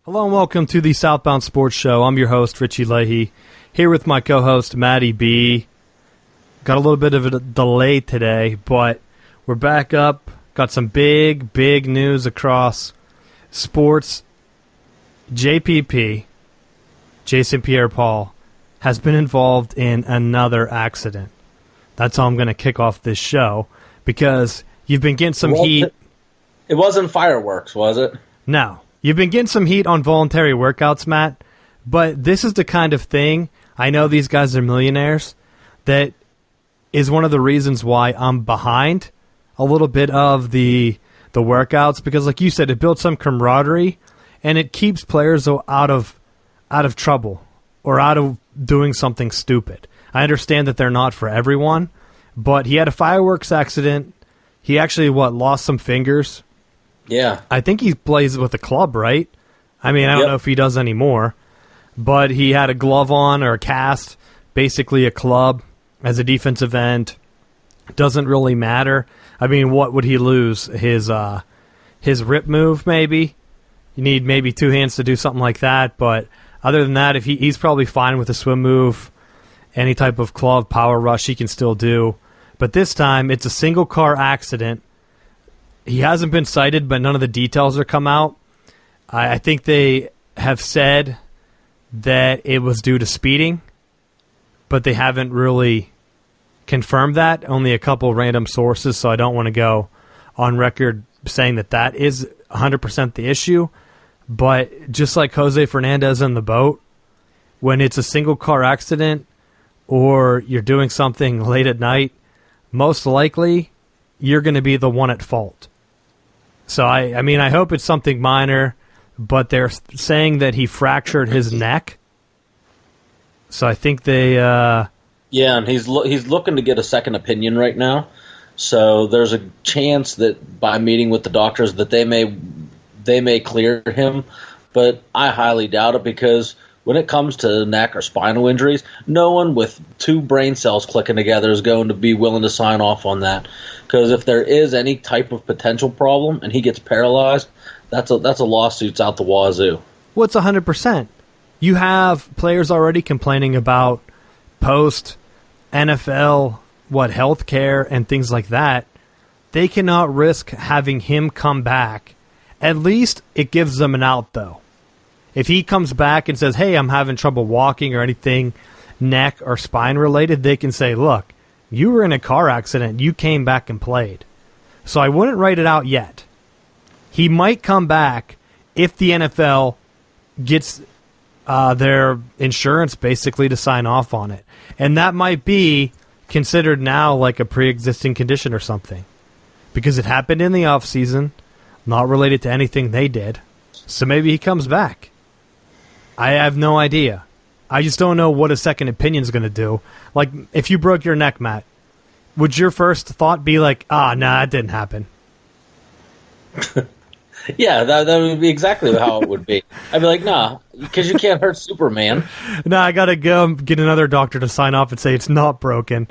Hello and welcome to the Southbound Sports Show. I'm your host, Richie Leahy, here with my co-host, Maddie B. Got a little bit of a delay today, but we're back up. Got some big news across sports. JPP, Jason Pierre-Paul, has been involved in another accident. That's how I'm going to kick off this show, because you've been getting some heat. It wasn't fireworks, was it? No. You've been getting some heat on voluntary workouts, Matt, but this is the kind of thing, I know these guys are millionaires, that is one of the reasons why I'm behind a little bit of the workouts, because like you said, it builds some camaraderie, and it keeps players out of trouble or out of doing something stupid. I understand that they're not for everyone, but he had a fireworks accident. He actually, lost some fingers. Yeah. I think he plays with a club, right? I mean, I don't know if he does anymore, but he had a glove on or a cast, basically a club as a defensive end. Doesn't really matter. I mean, what would he lose? His rip move, maybe? You need maybe two hands to do something like that, but other than that, if he's probably fine with a swim move, any type of club, power rush he can still do. But this time, it's a single-car accident. He hasn't been cited, but none of the details are come out. I think they have said that it was due to speeding, but they haven't really confirmed that. Only a couple random sources, so I don't want to go on record saying that is 100% the issue. But just like Jose Fernandez in the boat, when it's a single-car accident or you're doing something late at night, most likely you're going to be the one at fault. So, I mean, I hope it's something minor, but they're saying that he fractured his neck. So I think they... Yeah, and he's looking to get a second opinion right now. So there's a chance that by meeting with the doctors that they may clear him. But I highly doubt it, because when it comes to neck or spinal injuries, no one with two brain cells clicking together is going to be willing to sign off on that. Because if there is any type of potential problem and he gets paralyzed, that's a lawsuit's out the wazoo. Well, it's 100%. You have players already complaining about post-NFL, health care and things like that. They cannot risk having him come back. At least it gives them an out, though. If he comes back and says, hey, I'm having trouble walking or anything neck or spine related, they can say, look, you were in a car accident. You came back and played. So I wouldn't write it out yet. He might come back if the NFL gets their insurance basically to sign off on it. And that might be considered now like a pre-existing condition or something, because it happened in the offseason, not related to anything they did. So maybe he comes back. I have no idea. I just don't know what a second opinion is going to do. Like, if you broke your neck, Matt, would your first thought be like, nah, that didn't happen? Yeah, that would be exactly how it would be. I'd be like, nah, because you can't hurt Superman. Nah, I got to go get another doctor to sign off and say it's not broken.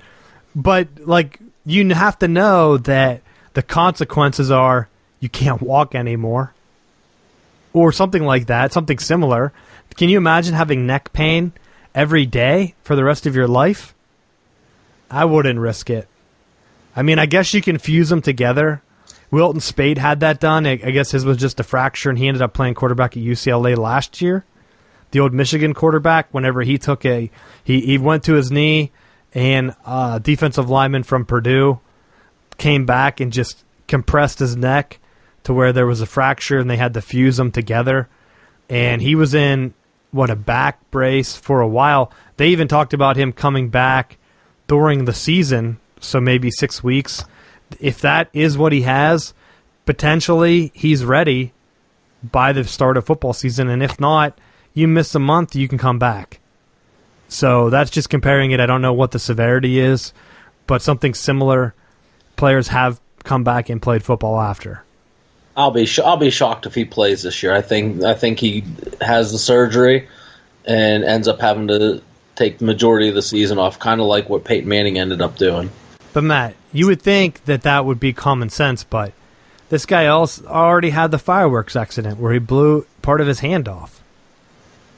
But, you have to know that the consequences are you can't walk anymore. Or something like that, something similar. Can you imagine having neck pain every day for the rest of your life? I wouldn't risk it. I mean, I guess you can fuse them together. Wilton Spade had that done. I guess his was just a fracture, and he ended up playing quarterback at UCLA last year. The old Michigan quarterback, whenever he took he went to his knee, and a defensive lineman from Purdue came back and just compressed his neck to where there was a fracture, and they had to fuse them together. And he was in, a back brace for a while. They even talked about him coming back during the season, so maybe 6 weeks. If that is what he has, potentially he's ready by the start of football season. And if not, you miss a month, you can come back. So that's just comparing it. I don't know what the severity is, but something similar. Players have come back and played football after. I'll be shocked if he plays this year. I think he has the surgery and ends up having to take the majority of the season off, kind of like what Peyton Manning ended up doing. But Matt, you would think that would be common sense, but This guy also already had the fireworks accident where he blew part of his hand off.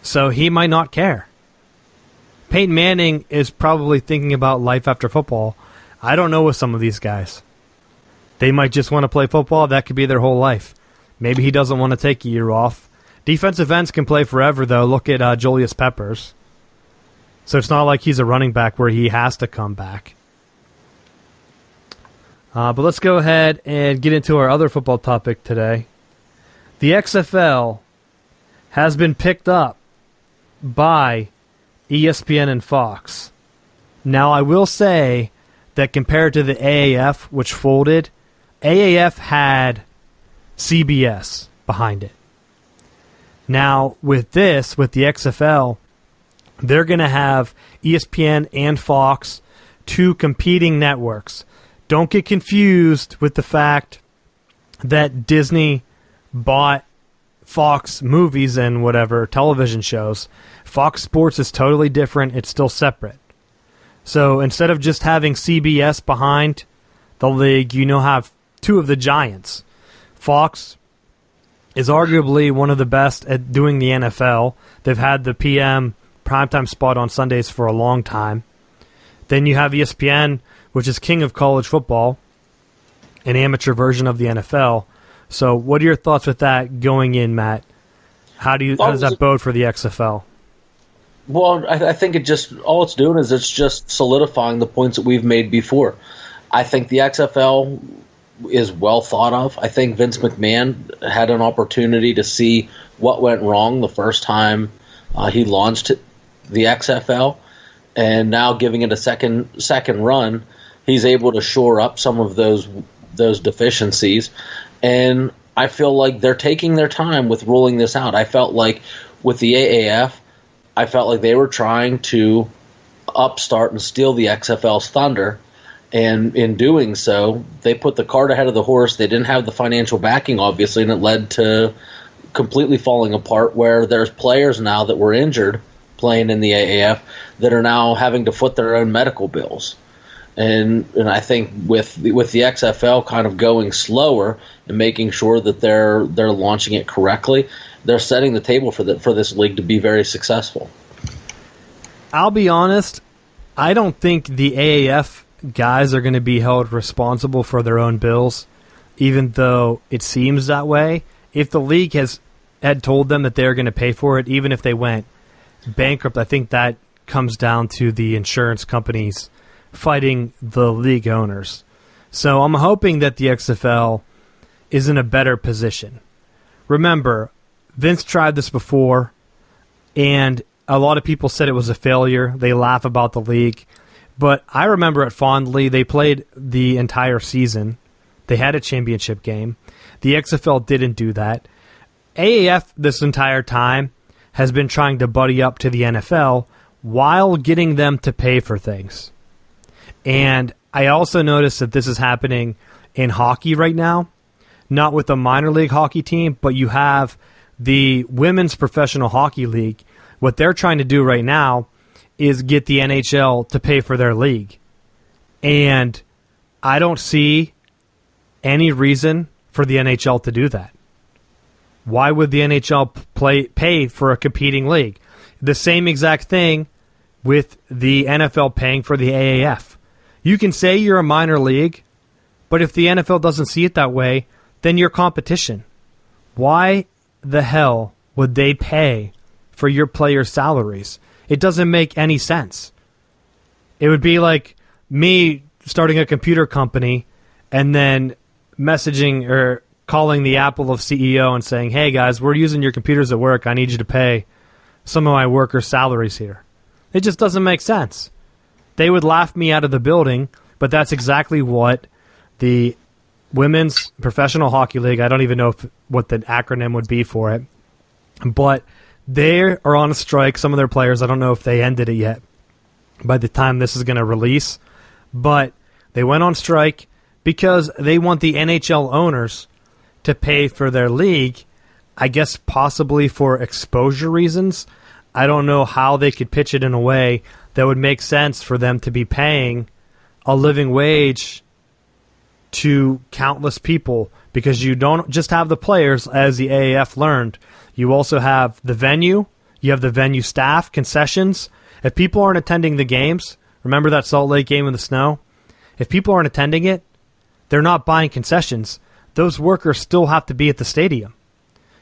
So he might not care. Peyton Manning is probably thinking about life after football. I don't know with some of these guys. They might just want to play football. That could be their whole life. Maybe he doesn't want to take a year off. Defensive ends can play forever, though. Look at Julius Peppers. So it's not like he's a running back where he has to come back. But let's go ahead and get into our other football topic today. The XFL has been picked up by ESPN and Fox. Now, I will say that compared to the AAF, which folded, AAF had CBS behind it. Now, with the XFL, they're going to have ESPN and Fox, two competing networks. Don't get confused with the fact that Disney bought Fox movies and whatever television shows. Fox Sports is totally different. It's still separate. So instead of just having CBS behind the league, you now have two of the giants. Fox is arguably one of the best at doing the NFL. They've had the PM primetime spot on Sundays for a long time. Then you have ESPN, which is king of college football, an amateur version of the NFL. So what are your thoughts with that going in, Matt? How does that bode for the XFL? Well, I think all it's doing is it's just solidifying the points that we've made before. I think the XFL is well thought of. I think Vince McMahon had an opportunity to see what went wrong the first time he launched the XFL, and now giving it a second run, he's able to shore up some of those deficiencies. And I feel like they're taking their time with rolling this out. I felt like with the AAF, I felt like they were trying to upstart and steal the XFL's thunder. And in doing so, they put the cart ahead of the horse. They didn't have the financial backing, obviously, and it led to completely falling apart, where there's players now that were injured playing in the AAF that are now having to foot their own medical bills. And I think with the XFL kind of going slower and making sure that they're launching it correctly, they're setting the table for this league to be very successful. I'll be honest, I don't think the AAF guys are going to be held responsible for their own bills, even though it seems that way. If the league had told them that they're going to pay for it, even if they went bankrupt, I think that comes down to the insurance companies fighting the league owners. So I'm hoping that the XFL is in a better position. Remember, Vince tried this before, and a lot of people said it was a failure. They laugh about the league. But I remember it fondly. They played the entire season. They had a championship game. The XFL didn't do that. AAF this entire time has been trying to buddy up to the NFL while getting them to pay for things. And I also noticed that this is happening in hockey right now. Not with the minor league hockey team, but you have the Women's Professional Hockey League. What they're trying to do right now is get the NHL to pay for their league. And I don't see any reason for the NHL to do that. Why would the NHL pay for a competing league? The same exact thing with the NFL paying for the AAF. You can say you're a minor league, but if the NFL doesn't see it that way, then you're competition. Why the hell would they pay for your players' salaries? It doesn't make any sense. It would be like me starting a computer company and then messaging or calling the Apple of CEO and saying, hey guys, we're using your computers at work. I need you to pay some of my workers' salaries here. It just doesn't make sense. They would laugh me out of the building, but that's exactly what the Women's Professional Hockey League, I don't even know what the acronym would be for it, but they are on a strike. Some of their players, I don't know if they ended it yet by the time this is going to release, but they went on strike because they want the NHL owners to pay for their league, I guess possibly for exposure reasons. I don't know how they could pitch it in a way that would make sense for them to be paying a living wage to countless people, because you don't just have the players, as the AAF learned. You also have the venue, you have the venue staff, concessions. If people aren't attending the games, remember that Salt Lake game in the snow? If people aren't attending it, they're not buying concessions. Those workers still have to be at the stadium.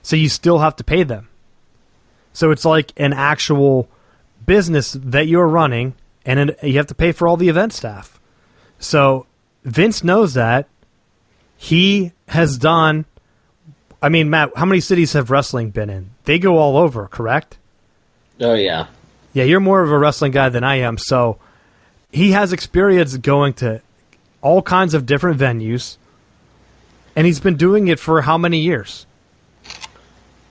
So you still have to pay them. So it's like an actual business that you're running, and you have to pay for all the event staff. So Vince knows that. He has done... I mean, Matt, how many cities have wrestling been in? They go all over, correct? Oh, yeah. Yeah, you're more of a wrestling guy than I am, so he has experience going to all kinds of different venues, and he's been doing it for how many years?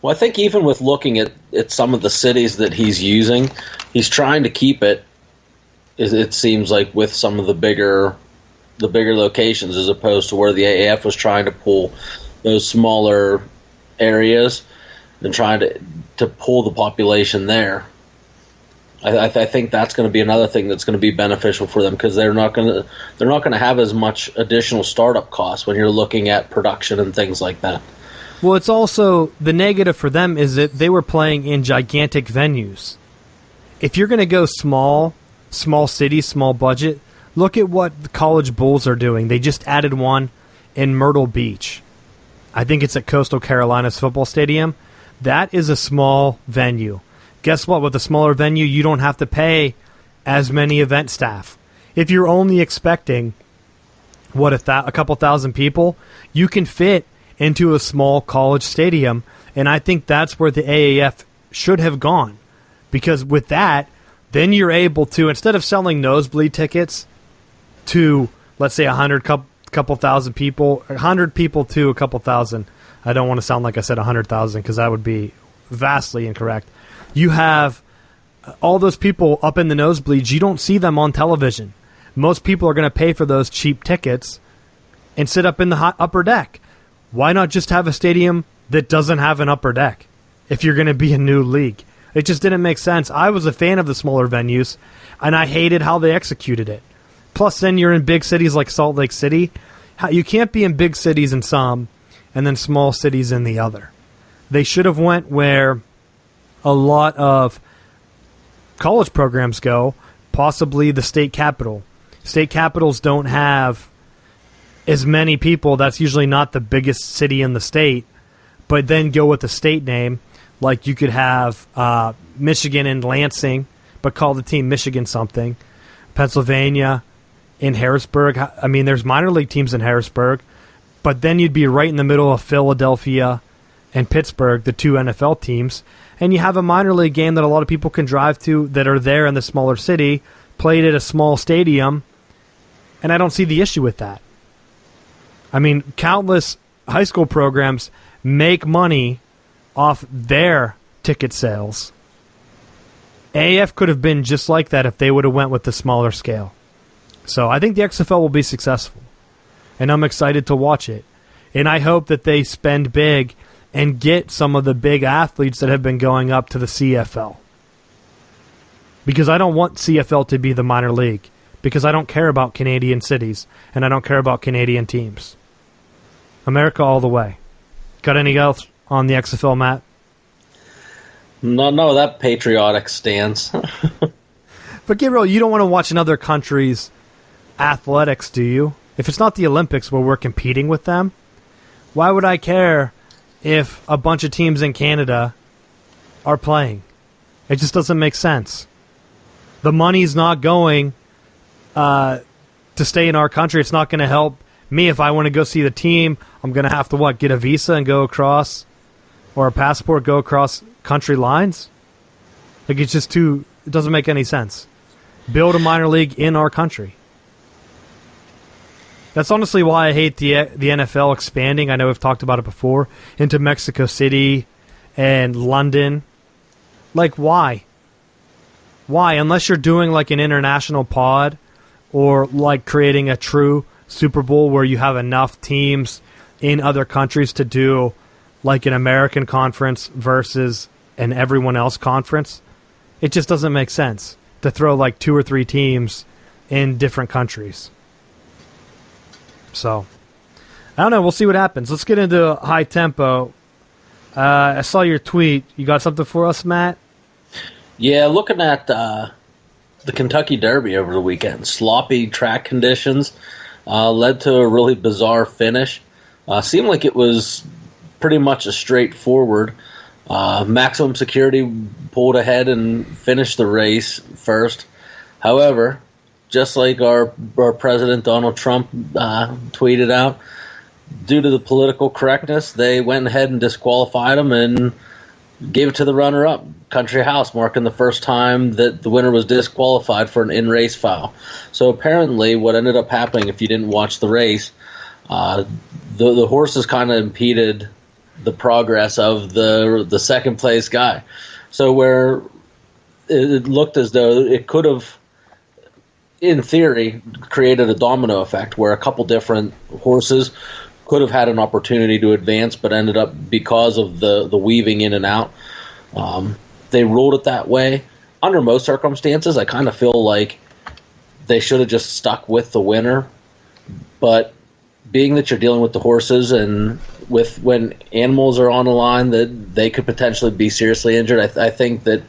Well, I think even with looking at some of the cities that he's using, he's trying to keep it seems like, with some of the bigger locations, as opposed to where the AAF was trying to pull those smaller areas and trying to pull the population there. I think that's going to be another thing that's going to be beneficial for them, because they're not going to have as much additional startup costs when you're looking at production and things like that. Well, it's also the negative for them is that they were playing in gigantic venues. If you're going to go small city, small budget, look at what the College Bulls are doing. They just added one in Myrtle Beach. I think it's at Coastal Carolinas Football Stadium. That is a small venue. Guess what? With a smaller venue, you don't have to pay as many event staff. If you're only expecting, a couple thousand people, you can fit into a small college stadium, and I think that's where the AAF should have gone. Because with that, then you're able to, instead of selling nosebleed tickets to, let's say, 100 couple thousand people, 100 people to a couple thousand. I don't want to sound like I said 100,000, because that would be vastly incorrect. You have all those people up in the nosebleeds. You don't see them on television. Most people are going to pay for those cheap tickets and sit up in the upper deck. Why not just have a stadium that doesn't have an upper deck if you're going to be a new league? It just didn't make sense. I was a fan of the smaller venues, and I hated how they executed it. Plus, then you're in big cities like Salt Lake City. You can't be in big cities in some and then small cities in the other. They should have went where a lot of college programs go, possibly the state capital. State capitals don't have as many people. That's usually not the biggest city in the state, but then go with the state name. Like you could have Michigan and Lansing, but call the team Michigan something. Pennsylvania in Harrisburg. I mean, there's minor league teams in Harrisburg, but then you'd be right in the middle of Philadelphia and Pittsburgh, the two NFL teams, and you have a minor league game that a lot of people can drive to that are there in the smaller city, played at a small stadium, and I don't see the issue with that. I mean, countless high school programs make money off their ticket sales. AAF could have been just like that if they would have went with the smaller scale. So I think the XFL will be successful, and I'm excited to watch it. And I hope that they spend big and get some of the big athletes that have been going up to the CFL. Because I don't want CFL to be the minor league, because I don't care about Canadian cities, and I don't care about Canadian teams. America all the way. Got anything else on the XFL, Matt? No, that patriotic stance. But get real, you don't want to watch another country's athletics, do you? If it's not the Olympics where we're competing with them, why would I care if a bunch of teams in Canada are playing? It just doesn't make sense. The money's not going to stay in our country. It's not going to help me. If I want to go see the team, I'm going to have to, get a visa and go across, or a passport, go across country lines? It's just it doesn't make any sense. Build a minor league in our country. That's honestly why I hate the NFL expanding. I know we've talked about it before, into Mexico City and London. Why? Why? Unless you're doing an international pod, or creating a true Super Bowl where you have enough teams in other countries to do an American conference versus an everyone else conference. It just doesn't make sense to throw 2 or 3 teams in different countries. So, I don't know. We'll see what happens. Let's get into high tempo. I saw your tweet. You got something for us, Matt? Yeah, looking at the Kentucky Derby over the weekend. Sloppy track conditions led to a really bizarre finish. Seemed like it was pretty much a straightforward. Maximum Security pulled ahead and finished the race first. However, just like our President Donald Trump tweeted out, due to the political correctness, they went ahead and disqualified him and gave it to the runner-up, Country House, marking the first time that the winner was disqualified for an in-race foul. So apparently what ended up happening, if you didn't watch the race, the horses kind of impeded the progress of the second-place guy. So where it looked as though it could have, in theory, created a domino effect where a couple different horses could have had an opportunity to advance, but ended up, because of the weaving in and out, they ruled it that way. Under most circumstances, I kind of feel like they should have just stuck with the winner. But being that you're dealing with the horses and with when animals are on the line that they could potentially be seriously injured, I think that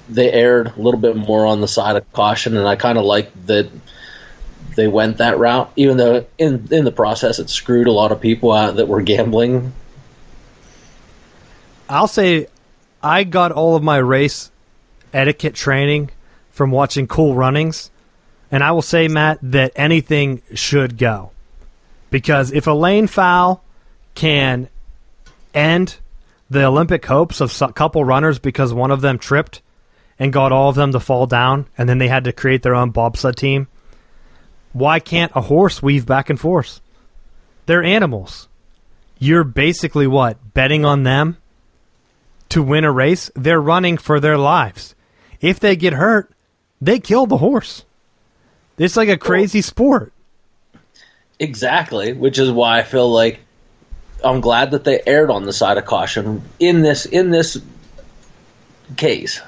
they erred a little bit more on the side of caution, and I kind of like that they went that route, even though in the process it screwed a lot of people out that were gambling. I'll say I got all of my race etiquette training from watching Cool Runnings, and I will say, Matt, that anything should go. Because if a lane foul can end the Olympic hopes of a couple runners because one of them tripped and got all of them to fall down, and then they had to create their own bobsled team, why can't a horse weave back and forth? They're animals. You're basically what? Betting on them to win a race? They're running for their lives. If they get hurt, they kill the horse. It's like a crazy sport. Exactly, which is why I feel like I'm glad that they erred on the side of caution in this case.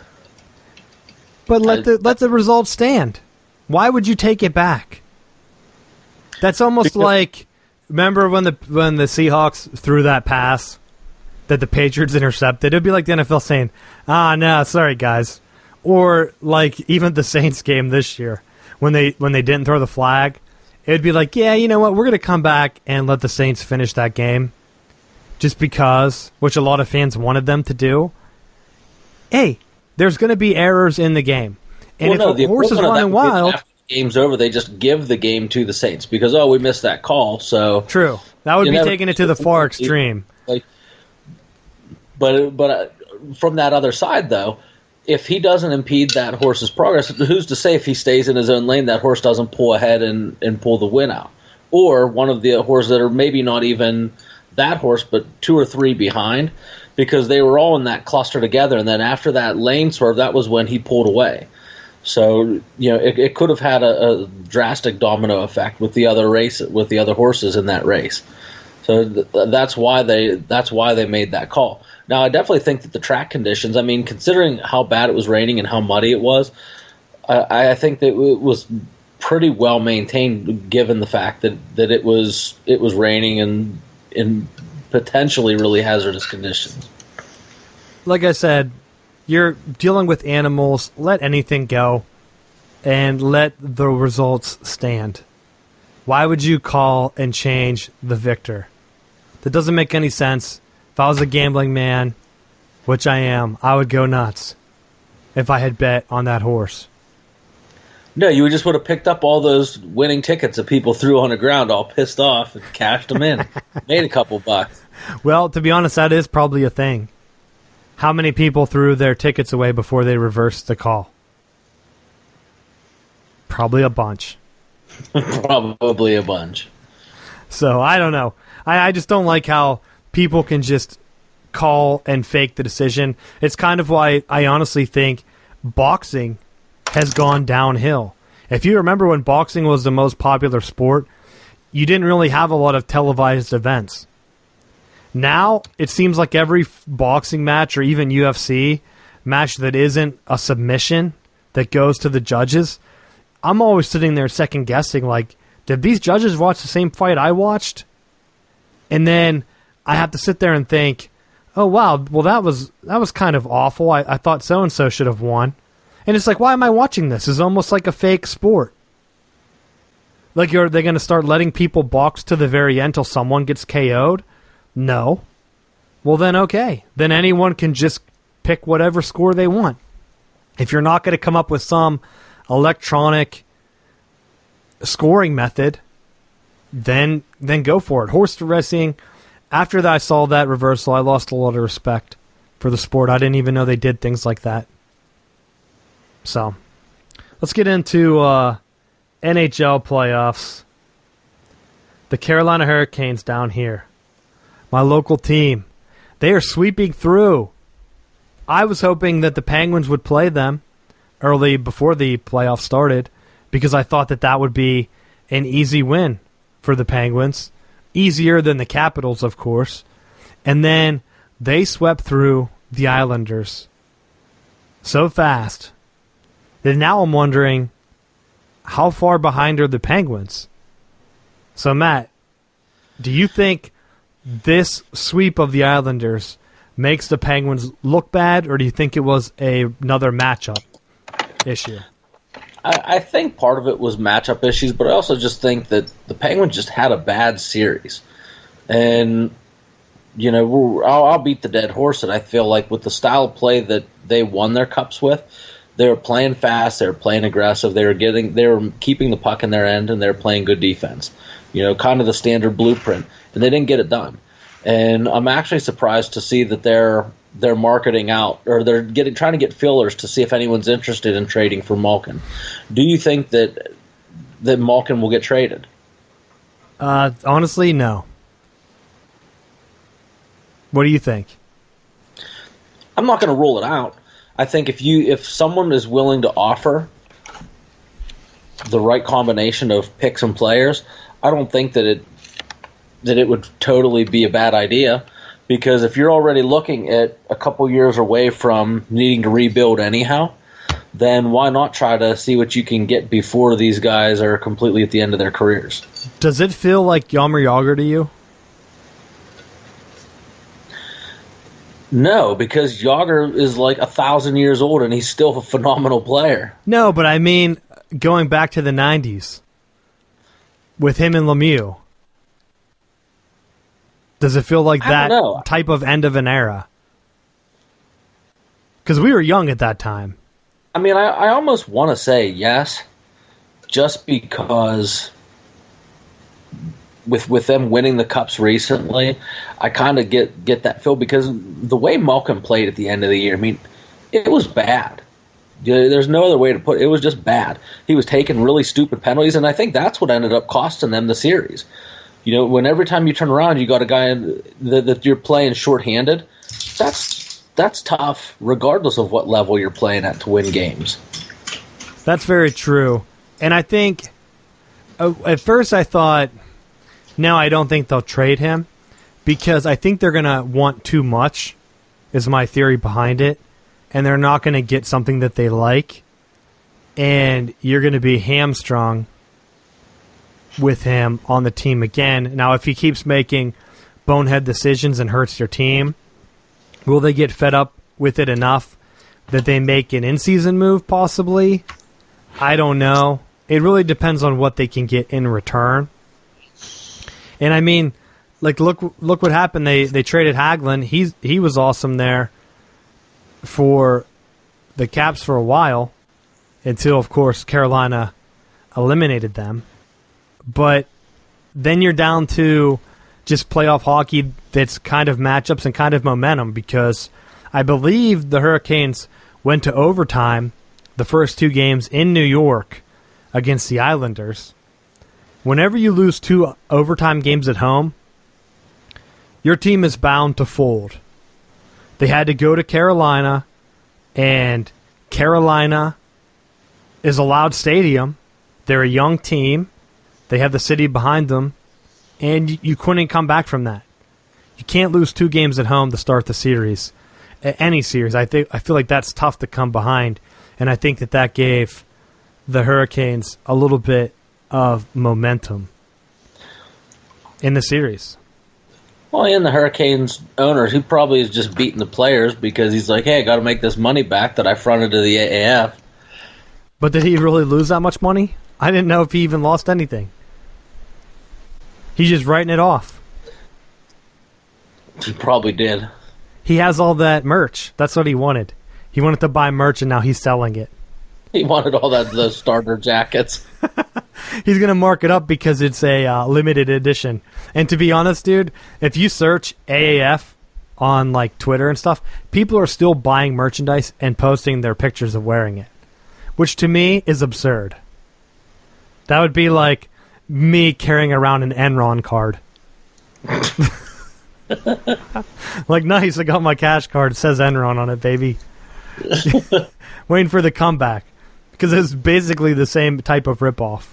But let the results stand. Why would you take it back? That's almost like, remember when the Seahawks threw that pass that the Patriots intercepted? It'd be like the NFL saying, no, sorry guys. Or like even the Saints game this year when they didn't throw the flag, it'd be like, yeah, you know what, we're going to come back and let the Saints finish that game just because, which a lot of fans wanted them to do. Hey, there's going to be errors in the game. And if a horse is running wild, game's over, they just give the game to the Saints because, we missed that call. So true, that would be taking it to the far extreme. But from that other side, though, if he doesn't impede that horse's progress, who's to say if he stays in his own lane, that horse doesn't pull ahead and pull the win out, or one of the horses that are maybe not even that horse, but 2 or 3 behind, because they were all in that cluster together, and then after that lane swerve, that was when he pulled away. So, it could have had a drastic domino effect with the other horses in that race. So that's why they made that call. Now, I definitely think that the track conditions, considering how bad it was raining and how muddy it was, I think that it was pretty well maintained given the fact that it was raining and in potentially really hazardous conditions. Like I said, you're dealing with animals, let anything go, and let the results stand. Why would you call and change the victor? That doesn't make any sense. If I was a gambling man, which I am, I would go nuts if I had bet on that horse. No, you just would have picked up all those winning tickets that people threw on the ground all pissed off and cashed them in. Made a couple bucks. Well, to be honest, that is probably a thing. How many people threw their tickets away before they reversed the call? Probably a bunch. Probably a bunch. So, I don't know. I just don't like how people can just call and fake the decision. It's kind of why I honestly think boxing has gone downhill. If you remember when boxing was the most popular sport, you didn't really have a lot of televised events. Now, it seems like every boxing match or even UFC match that isn't a submission that goes to the judges, I'm always sitting there second guessing, like, did these judges watch the same fight I watched? And then I have to sit there and think, oh, wow, well, that was kind of awful. I thought so-and-so should have won. And it's like, why am I watching this? It's almost like a fake sport. Like, are they going to start letting people box to the very end till someone gets KO'd? No. Well, then, okay. Then anyone can just pick whatever score they want. If you're not going to come up with some electronic scoring method, then go for it. Horse racing, after that I saw that reversal, I lost a lot of respect for the sport. I didn't even know they did things like that. So, let's get into NHL playoffs. The Carolina Hurricanes down here, my local team, they are sweeping through. I was hoping that the Penguins would play them early before the playoffs started because I thought that would be an easy win for the Penguins. Easier than the Capitals, of course. And then they swept through the Islanders so fast that now I'm wondering, how far behind are the Penguins? So, Matt, do you think this sweep of the Islanders makes the Penguins look bad, or do you think it was another matchup issue? I think part of it was matchup issues, but I also just think that the Penguins just had a bad series. And, you know, I'll beat the dead horse, and I feel like with the style of play that they won their cups with, they were playing fast, they were playing aggressive, they were keeping the puck in their end, and they were playing good defense. You know, kind of the standard blueprint, and they didn't get it done. And I'm actually surprised to see that they're marketing out, or they're trying to get fillers to see if anyone's interested in trading for Malkin. Do you think that Malkin will get traded? Honestly, no. What do you think? I'm not going to rule it out. I think if someone is willing to offer the right combination of picks and players, I don't think that it would totally be a bad idea, because if you're already looking at a couple years away from needing to rebuild anyhow, then why not try to see what you can get before these guys are completely at the end of their careers? Does it feel like Jaromir Jagr to you? No, because Jagr is like 1,000 years old and he's still a phenomenal player. No, but I mean, going back to the 90s with him and Lemieux. Does it feel like that type of end of an era? Because we were young at that time. I mean, I almost want to say yes, just because with them winning the Cups recently, I kind of get that feel, because the way Malkin played at the end of the year, I mean, it was bad. There's no other way to put it. It was just bad. He was taking really stupid penalties, and I think that's what ended up costing them the series. You know, when every time you turn around, you got a guy that you're playing shorthanded. That's tough, regardless of what level you're playing at, to win games. That's very true. And I think, at first I thought, no, I don't think they'll trade him, because I think they're going to want too much, is my theory behind it, and they're not going to get something that they like, and you're going to be hamstrung with him on the team again. Now, if he keeps making bonehead decisions and hurts your team, will they get fed up with it enough that they make an in-season move, possibly? I don't know. It really depends on what they can get in return. And I mean, like, look what happened. They traded Hagelin. He was awesome there for the Caps for a while, until, of course, Carolina eliminated them. But then you're down to just playoff hockey that's kind of matchups and kind of momentum, because I believe the Hurricanes went to overtime the first two games in New York against the Islanders. Whenever you lose two overtime games at home, your team is bound to fold. They had to go to Carolina, and Carolina is a loud stadium. They're a young team. They have the city behind them, and you couldn't come back from that. You can't lose two games at home to start the series, any series. I feel like that's tough to come behind, and I think that gave the Hurricanes a little bit of momentum in the series. Well, and the Hurricanes owner, he probably is just beating the players because he's like, hey, I got to make this money back that I fronted to the AAF. But did he really lose that much money? I didn't know if he even lost anything. He's just writing it off. He probably did. He has all that merch. That's what he wanted. He wanted to buy merch, and now he's selling it. He wanted all those starter jackets. He's going to mark it up because it's a limited edition. And to be honest, dude, if you search AAF on like Twitter and stuff, people are still buying merchandise and posting their pictures of wearing it, which to me is absurd. That would be like me carrying around an Enron card. Like, nice, I got my cash card. It says Enron on it, baby. Waiting for the comeback. Because it's basically the same type of ripoff.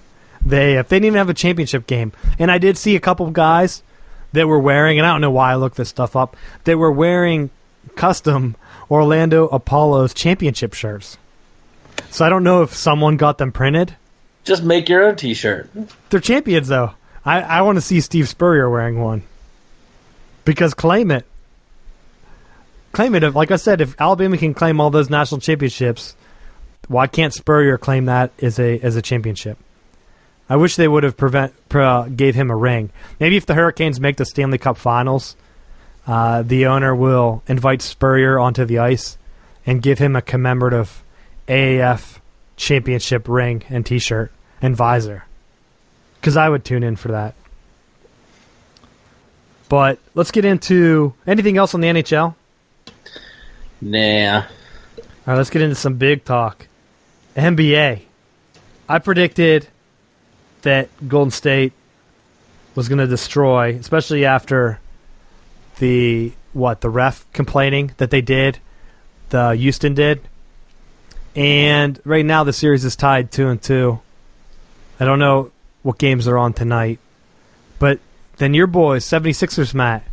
They didn't even have a championship game. And I did see a couple of guys that were wearing, and I don't know why I looked this stuff up, that were wearing custom Orlando Apollo's championship shirts. So I don't know if someone got them printed. Just make your own t-shirt. They're champions, though. I want to see Steve Spurrier wearing one. Because claim it. Claim it. Like I said, if Alabama can claim all those national championships, why can't Spurrier claim that as a championship? I wish they would have gave him a ring. Maybe if the Hurricanes make the Stanley Cup Finals, the owner will invite Spurrier onto the ice and give him a commemorative AAF championship ring and T-shirt and visor. Because I would tune in for that. But let's get into anything else on the NHL? Nah. All right, let's get into some big talk. NBA. I predicted that Golden State was going to destroy, especially after the ref complaining that they did, the Houston did. And right now the series is tied 2-2. I don't know what games are on tonight. But then your boys, 76ers, Matt,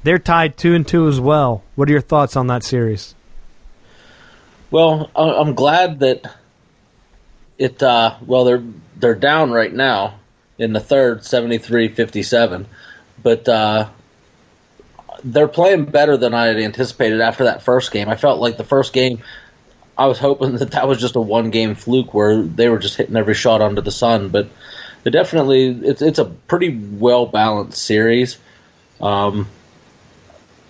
they're tied 2-2 as well. What are your thoughts on that series? Well, I'm glad that they're down right now in the third, 73-57, but they're playing better than I had anticipated after that first game. I felt like the first game, I was hoping that was just a one-game fluke where they were just hitting every shot under the sun, but it's a pretty well-balanced series.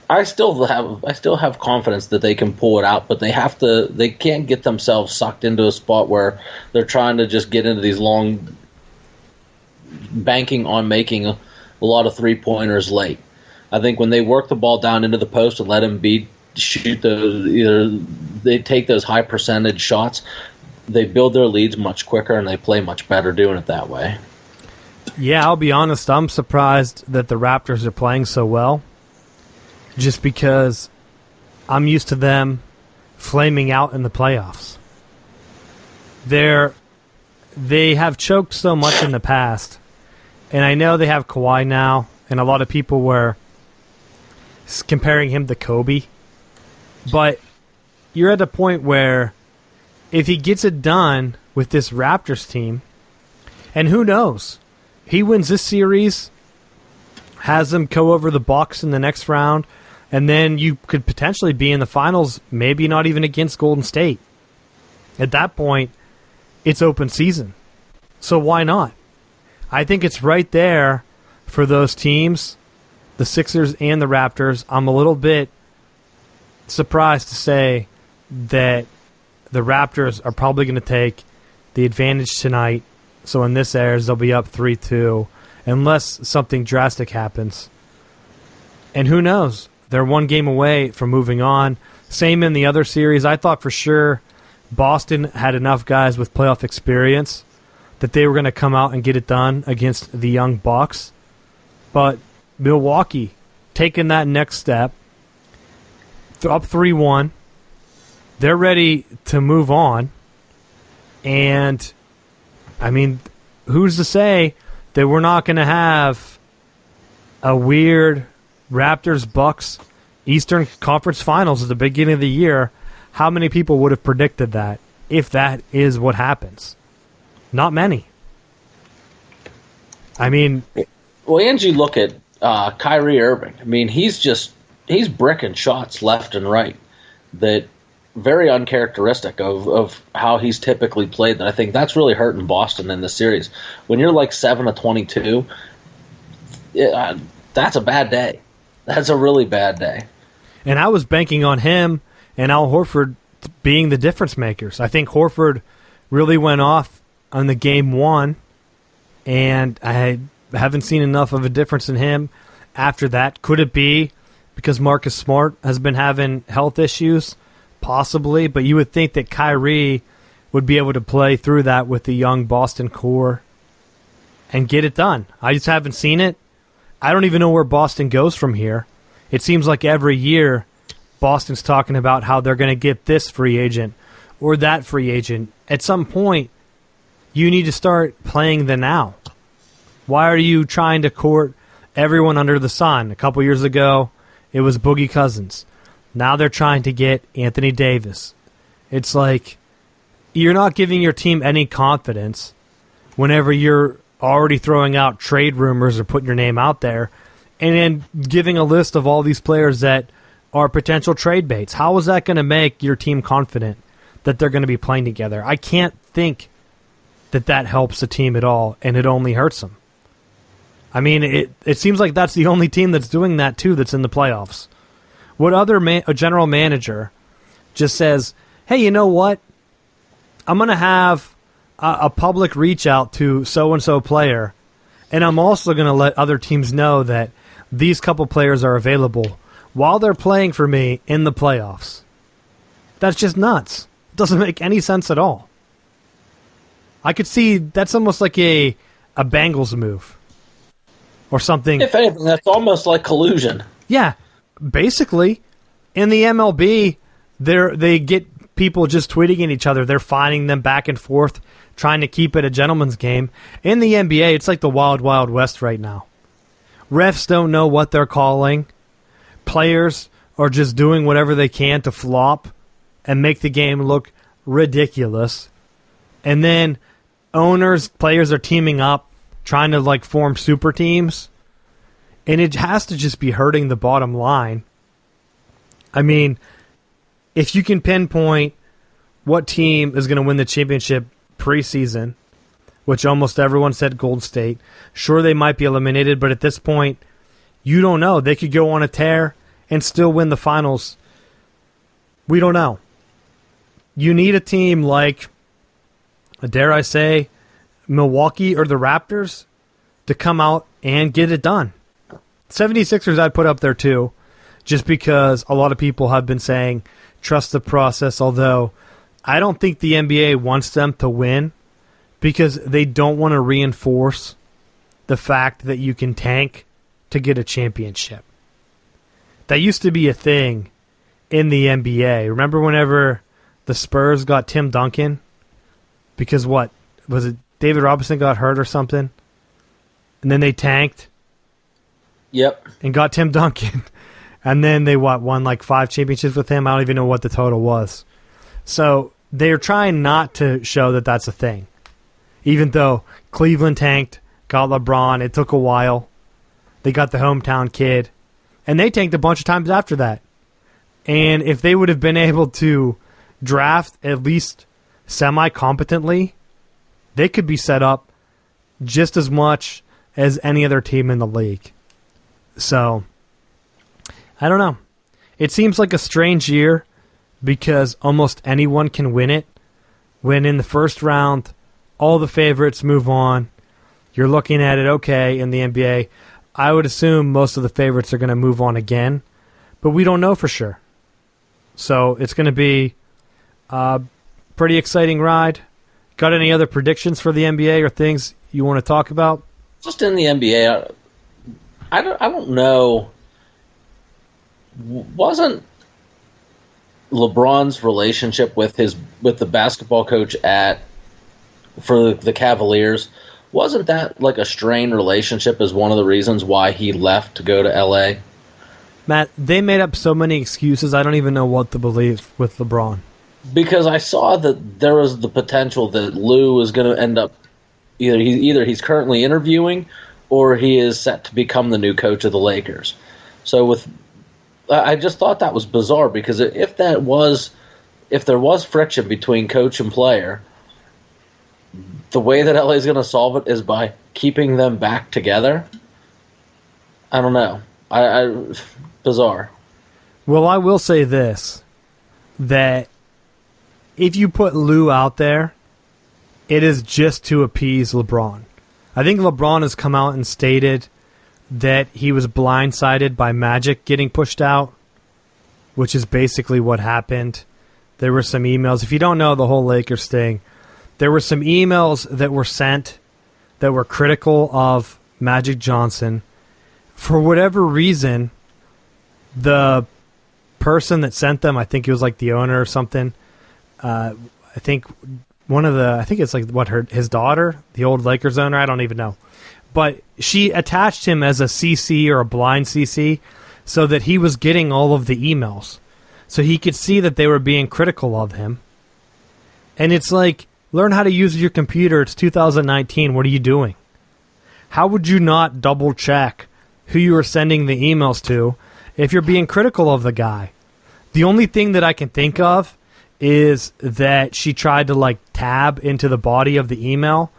I still have confidence that they can pull it out, but they can't get themselves sucked into a spot where they're trying to just get into these long banking on making a lot of three-pointers late. I think when they work the ball down into the post and let Embiid shoot they take those high percentage shots, they build their leads much quicker and they play much better doing it that way. Yeah, I'll be honest, I'm surprised that the Raptors are playing so well. Just because I'm used to them flaming out in the playoffs. They have choked so much in the past, and I know they have Kawhi now, and a lot of people were comparing him to Kobe. But you're at a point where if he gets it done with this Raptors team, and who knows, he wins this series, has them go over the Bucks in the next round, and then you could potentially be in the finals, maybe not even against Golden State. At that point, it's open season. So why not? I think it's right there for those teams, the Sixers and the Raptors. I'm a little bit surprised to say that the Raptors are probably going to take the advantage tonight. So when this airs, they'll be up 3-2, unless something drastic happens. And who knows? They're one game away from moving on. Same in the other series. I thought for sure Boston had enough guys with playoff experience that they were going to come out and get it done against the young Bucks. But Milwaukee taking that next step, up 3-1. They're ready to move on. And, I mean, who's to say that we're not going to have a weird Raptors-Bucks Eastern Conference Finals at the beginning of the year? How many people would have predicted that if that is what happens? Not many. I mean, well, and you look at Kyrie Irving. I mean, he's bricking shots left and right that very uncharacteristic of how he's typically played. And I think that's really hurting Boston in this series. When you're like 7 of 22, that's a bad day. That's a really bad day. And I was banking on him and Al Horford being the difference makers. I think Horford really went off on the game one, and I haven't seen enough of a difference in him after that. Could it be because Marcus Smart has been having health issues? Possibly, but you would think that Kyrie would be able to play through that with the young Boston core and get it done. I just haven't seen it. I don't even know where Boston goes from here. It seems like every year Boston's talking about how they're going to get this free agent or that free agent. At some point, you need to start playing the now. Why are you trying to court everyone under the sun? A couple years ago, it was Boogie Cousins. Now they're trying to get Anthony Davis. It's like you're not giving your team any confidence whenever you're already throwing out trade rumors or putting your name out there and then giving a list of all these players that are potential trade baits. How is that going to make your team confident that they're going to be playing together? I can't think that helps the team at all, and it only hurts them. I mean, it seems like that's the only team that's doing that, too, that's in the playoffs. What other a general manager just says, hey, you know what? I'm going to have a public reach out to so-and-so player, and I'm also going to let other teams know that these couple players are available while they're playing for me in the playoffs. That's just nuts. It doesn't make any sense at all. I could see that's almost like a Bengals move or something. If anything, that's almost like collusion. Yeah. Basically, in the MLB, they get people just tweeting at each other. They're finding them back and forth, trying to keep it a gentleman's game. In the NBA, it's like the wild, wild west right now. Refs don't know what they're calling. Players are just doing whatever they can to flop and make the game look ridiculous. And then players are teaming up, trying to form super teams. And it has to just be hurting the bottom line. I mean, if you can pinpoint what team is going to win the championship preseason, which almost everyone said Golden State, sure, they might be eliminated, but at this point, you don't know. They could go on a tear and still win the finals. We don't know. You need a team like, dare I say, Milwaukee or the Raptors to come out and get it done. 76ers I'd put up there too, just because a lot of people have been saying trust the process, although I don't think the NBA wants them to win because they don't want to reinforce the fact that you can tank to get a championship. That used to be a thing in the NBA. Remember whenever the Spurs got Tim Duncan? Because what? Was it David Robinson got hurt or something? And then they tanked? Yep. And got Tim Duncan. And then they, won 5 championships with him? I don't even know what the total was. So they're trying not to show that that's a thing. Even though Cleveland tanked, got LeBron, it took a while. They got the hometown kid. And they tanked a bunch of times after that. And if they would have been able to draft at least semi-competently, they could be set up just as much as any other team in the league. So, I don't know. It seems like a strange year because almost anyone can win it. When in the first round, all the favorites move on. You're looking at it, okay, in the NBA. I would assume most of the favorites are going to move on again, but we don't know for sure. So it's going to be a pretty exciting ride. Got any other predictions for the NBA or things you want to talk about? Just in the NBA, I don't know. Wasn't LeBron's relationship with the basketball coach for the Cavaliers, wasn't that like a strained relationship as one of the reasons why he left to go to LA? Matt, they made up so many excuses, I don't even know what to believe with LeBron. Because I saw that there was the potential that Lou was going to end up, Either he's currently interviewing, or he is set to become the new coach of the Lakers. So I just thought that was bizarre, because if there was friction between coach and player, the way that LA is going to solve it is by keeping them back together. I don't know. Bizarre. Well, I will say this, that if you put Lou out there, it is just to appease LeBron. I think LeBron has come out and stated that he was blindsided by Magic getting pushed out, which is basically what happened. There were some emails. If you don't know the whole Lakers thing, there were some emails that were sent that were critical of Magic Johnson. For whatever reason, the person that sent them, I think it was like the owner or something, I think it's like his daughter, the old Lakers owner, I don't even know. But she attached him as a CC or a blind CC so that he was getting all of the emails. So he could see that they were being critical of him. And it's like, learn how to use your computer. It's 2019. What are you doing? How would you not double check who you are sending the emails to if you're being critical of the guy? The only thing that I can think of is that she tried to tab into the body of the email.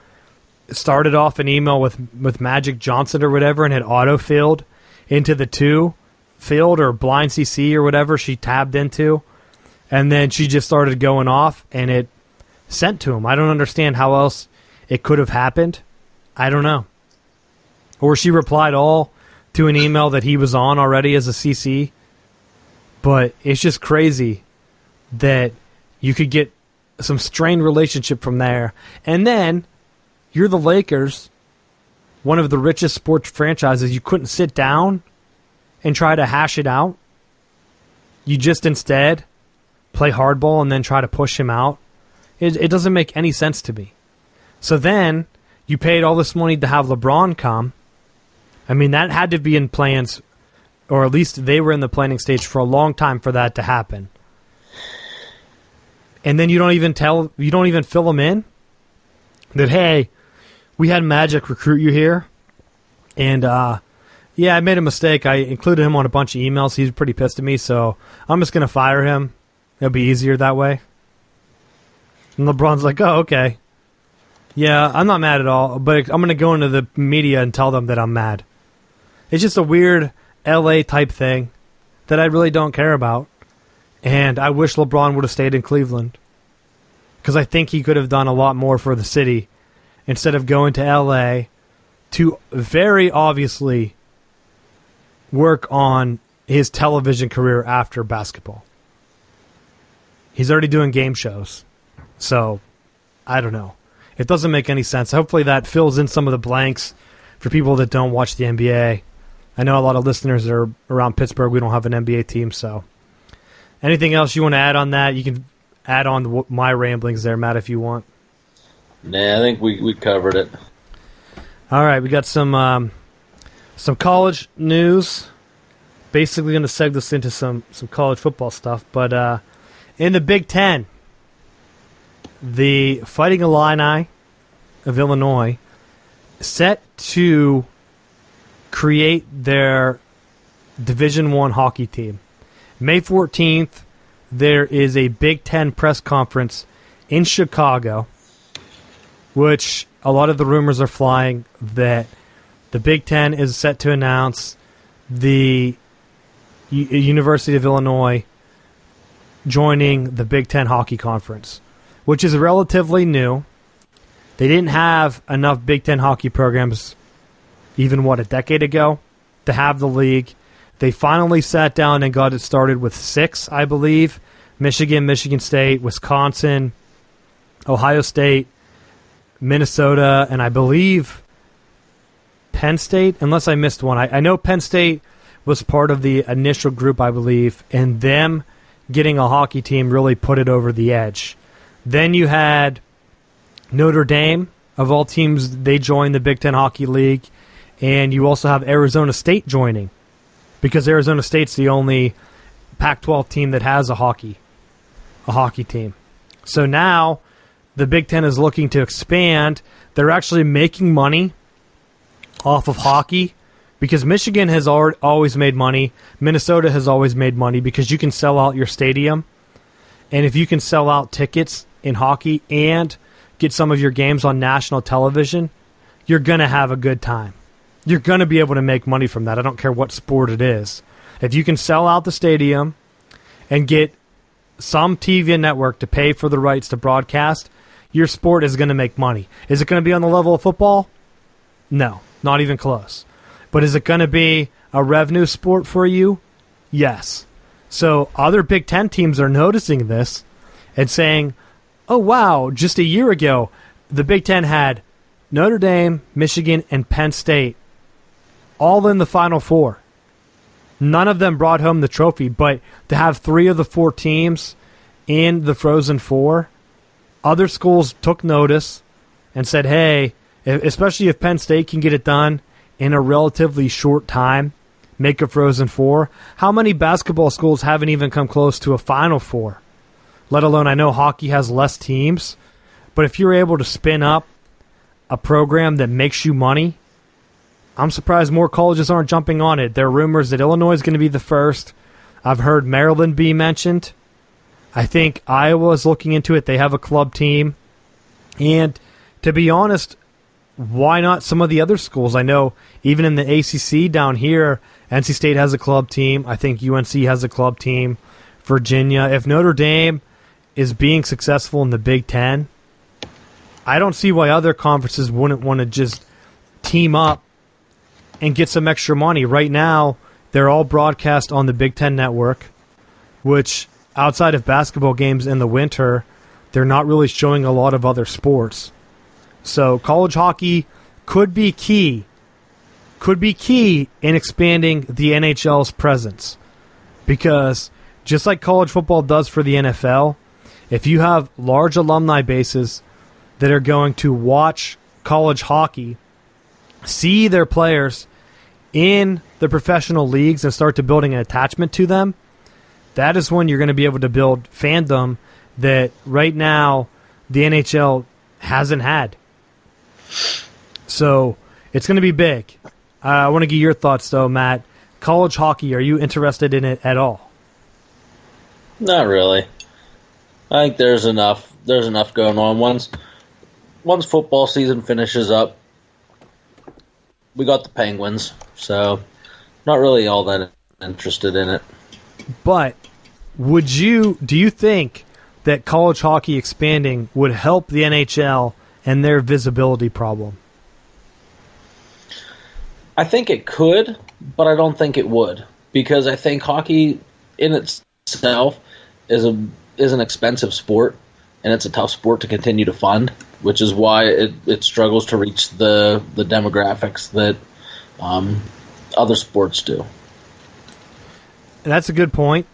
Started off an email with Magic Johnson or whatever, and had auto-filled into the to field or blind CC or whatever she tabbed into. And then she just started going off, and it sent to him. I don't understand how else it could have happened. I don't know. Or she replied all to an email that he was on already as a CC. But it's just crazy that you could get some strained relationship from there. And then you're the Lakers, one of the richest sports franchises. You couldn't sit down and try to hash it out. You just instead play hardball and then try to push him out. It doesn't make any sense to me. So then you paid all this money to have LeBron come. I mean, that had to be in plans, or at least they were in the planning stage for a long time for that to happen. And then you don't even fill them in that, hey, we had Magic recruit you here, and I made a mistake. I included him on a bunch of emails. He's pretty pissed at me, so I'm just going to fire him. It'll be easier that way. And LeBron's like, oh, okay. Yeah, I'm not mad at all, but I'm going to go into the media and tell them that I'm mad. It's just a weird LA type thing that I really don't care about. And I wish LeBron would have stayed in Cleveland, because I think he could have done a lot more for the city instead of going to LA to very obviously work on his television career after basketball. He's already doing game shows. So, I don't know. It doesn't make any sense. Hopefully that fills in some of the blanks for people that don't watch the NBA. I know a lot of listeners are around Pittsburgh. We don't have an NBA team, so. Anything else you want to add on that? You can add on my ramblings there, Matt, if you want. Nah, I think we covered it. All right, we got some college news. Basically going to seg this into some college football stuff. But in the Big Ten, the Fighting Illini of Illinois set to create their Division I hockey team. May 14th, there is a Big Ten press conference in Chicago, which a lot of the rumors are flying that the Big Ten is set to announce the University of Illinois joining the Big Ten Hockey Conference, which is relatively new. They didn't have enough Big Ten hockey programs even, a decade ago to have the league. They finally sat down and got it started with 6, I believe. Michigan, Michigan State, Wisconsin, Ohio State, Minnesota, and I believe Penn State, unless I missed one. I know Penn State was part of the initial group, I believe, and them getting a hockey team really put it over the edge. Then you had Notre Dame, of all teams, they joined the Big Ten Hockey League, and you also have Arizona State joining, because Arizona State's the only Pac-12 team that has a hockey team. So now the Big Ten is looking to expand. They're actually making money off of hockey because Michigan has always made money. Minnesota has always made money because you can sell out your stadium. And if you can sell out tickets in hockey and get some of your games on national television, you're going to have a good time. You're going to be able to make money from that. I don't care what sport it is. If you can sell out the stadium and get some TV network to pay for the rights to broadcast, your sport is going to make money. Is it going to be on the level of football? No, not even close. But is it going to be a revenue sport for you? Yes. So other Big Ten teams are noticing this and saying, oh, wow, just a year ago, the Big Ten had Notre Dame, Michigan, and Penn State all in the Final Four. None of them brought home the trophy, but to have 3 of the 4 teams in the Frozen Four, other schools took notice and said, hey, especially if Penn State can get it done in a relatively short time, make a Frozen Four. How many basketball schools haven't even come close to a Final Four? Let alone, I know hockey has less teams, but if you're able to spin up a program that makes you money, I'm surprised more colleges aren't jumping on it. There are rumors that Illinois is going to be the first. I've heard Maryland be mentioned. I think Iowa's looking into it. They have a club team. And to be honest, why not some of the other schools? I know even in the ACC down here, NC State has a club team. I think UNC has a club team. Virginia. If Notre Dame is being successful in the Big Ten, I don't see why other conferences wouldn't want to just team up and get some extra money. Right now, they're all broadcast on the Big Ten Network, which outside of basketball games in the winter, they're not really showing a lot of other sports. So college hockey could be key in expanding the NHL's presence. Because just like college football does for the NFL, if you have large alumni bases that are going to watch college hockey, see their players in the professional leagues and start to building an attachment to them, that is when you're going to be able to build fandom that right now the NHL hasn't had. So it's going to be big. I want to get your thoughts, though, Matt. College hockey, are you interested in it at all? Not really. I think there's enough going on. Once football season finishes up, we got the Penguins, so not really all that interested in it. But do you think that college hockey expanding would help the NHL and their visibility problem? I think it could, but I don't think it would, because I think hockey in itself is an expensive sport, and it's a tough sport to continue to fund, which is why it struggles to reach the demographics that other sports do. That's a good point.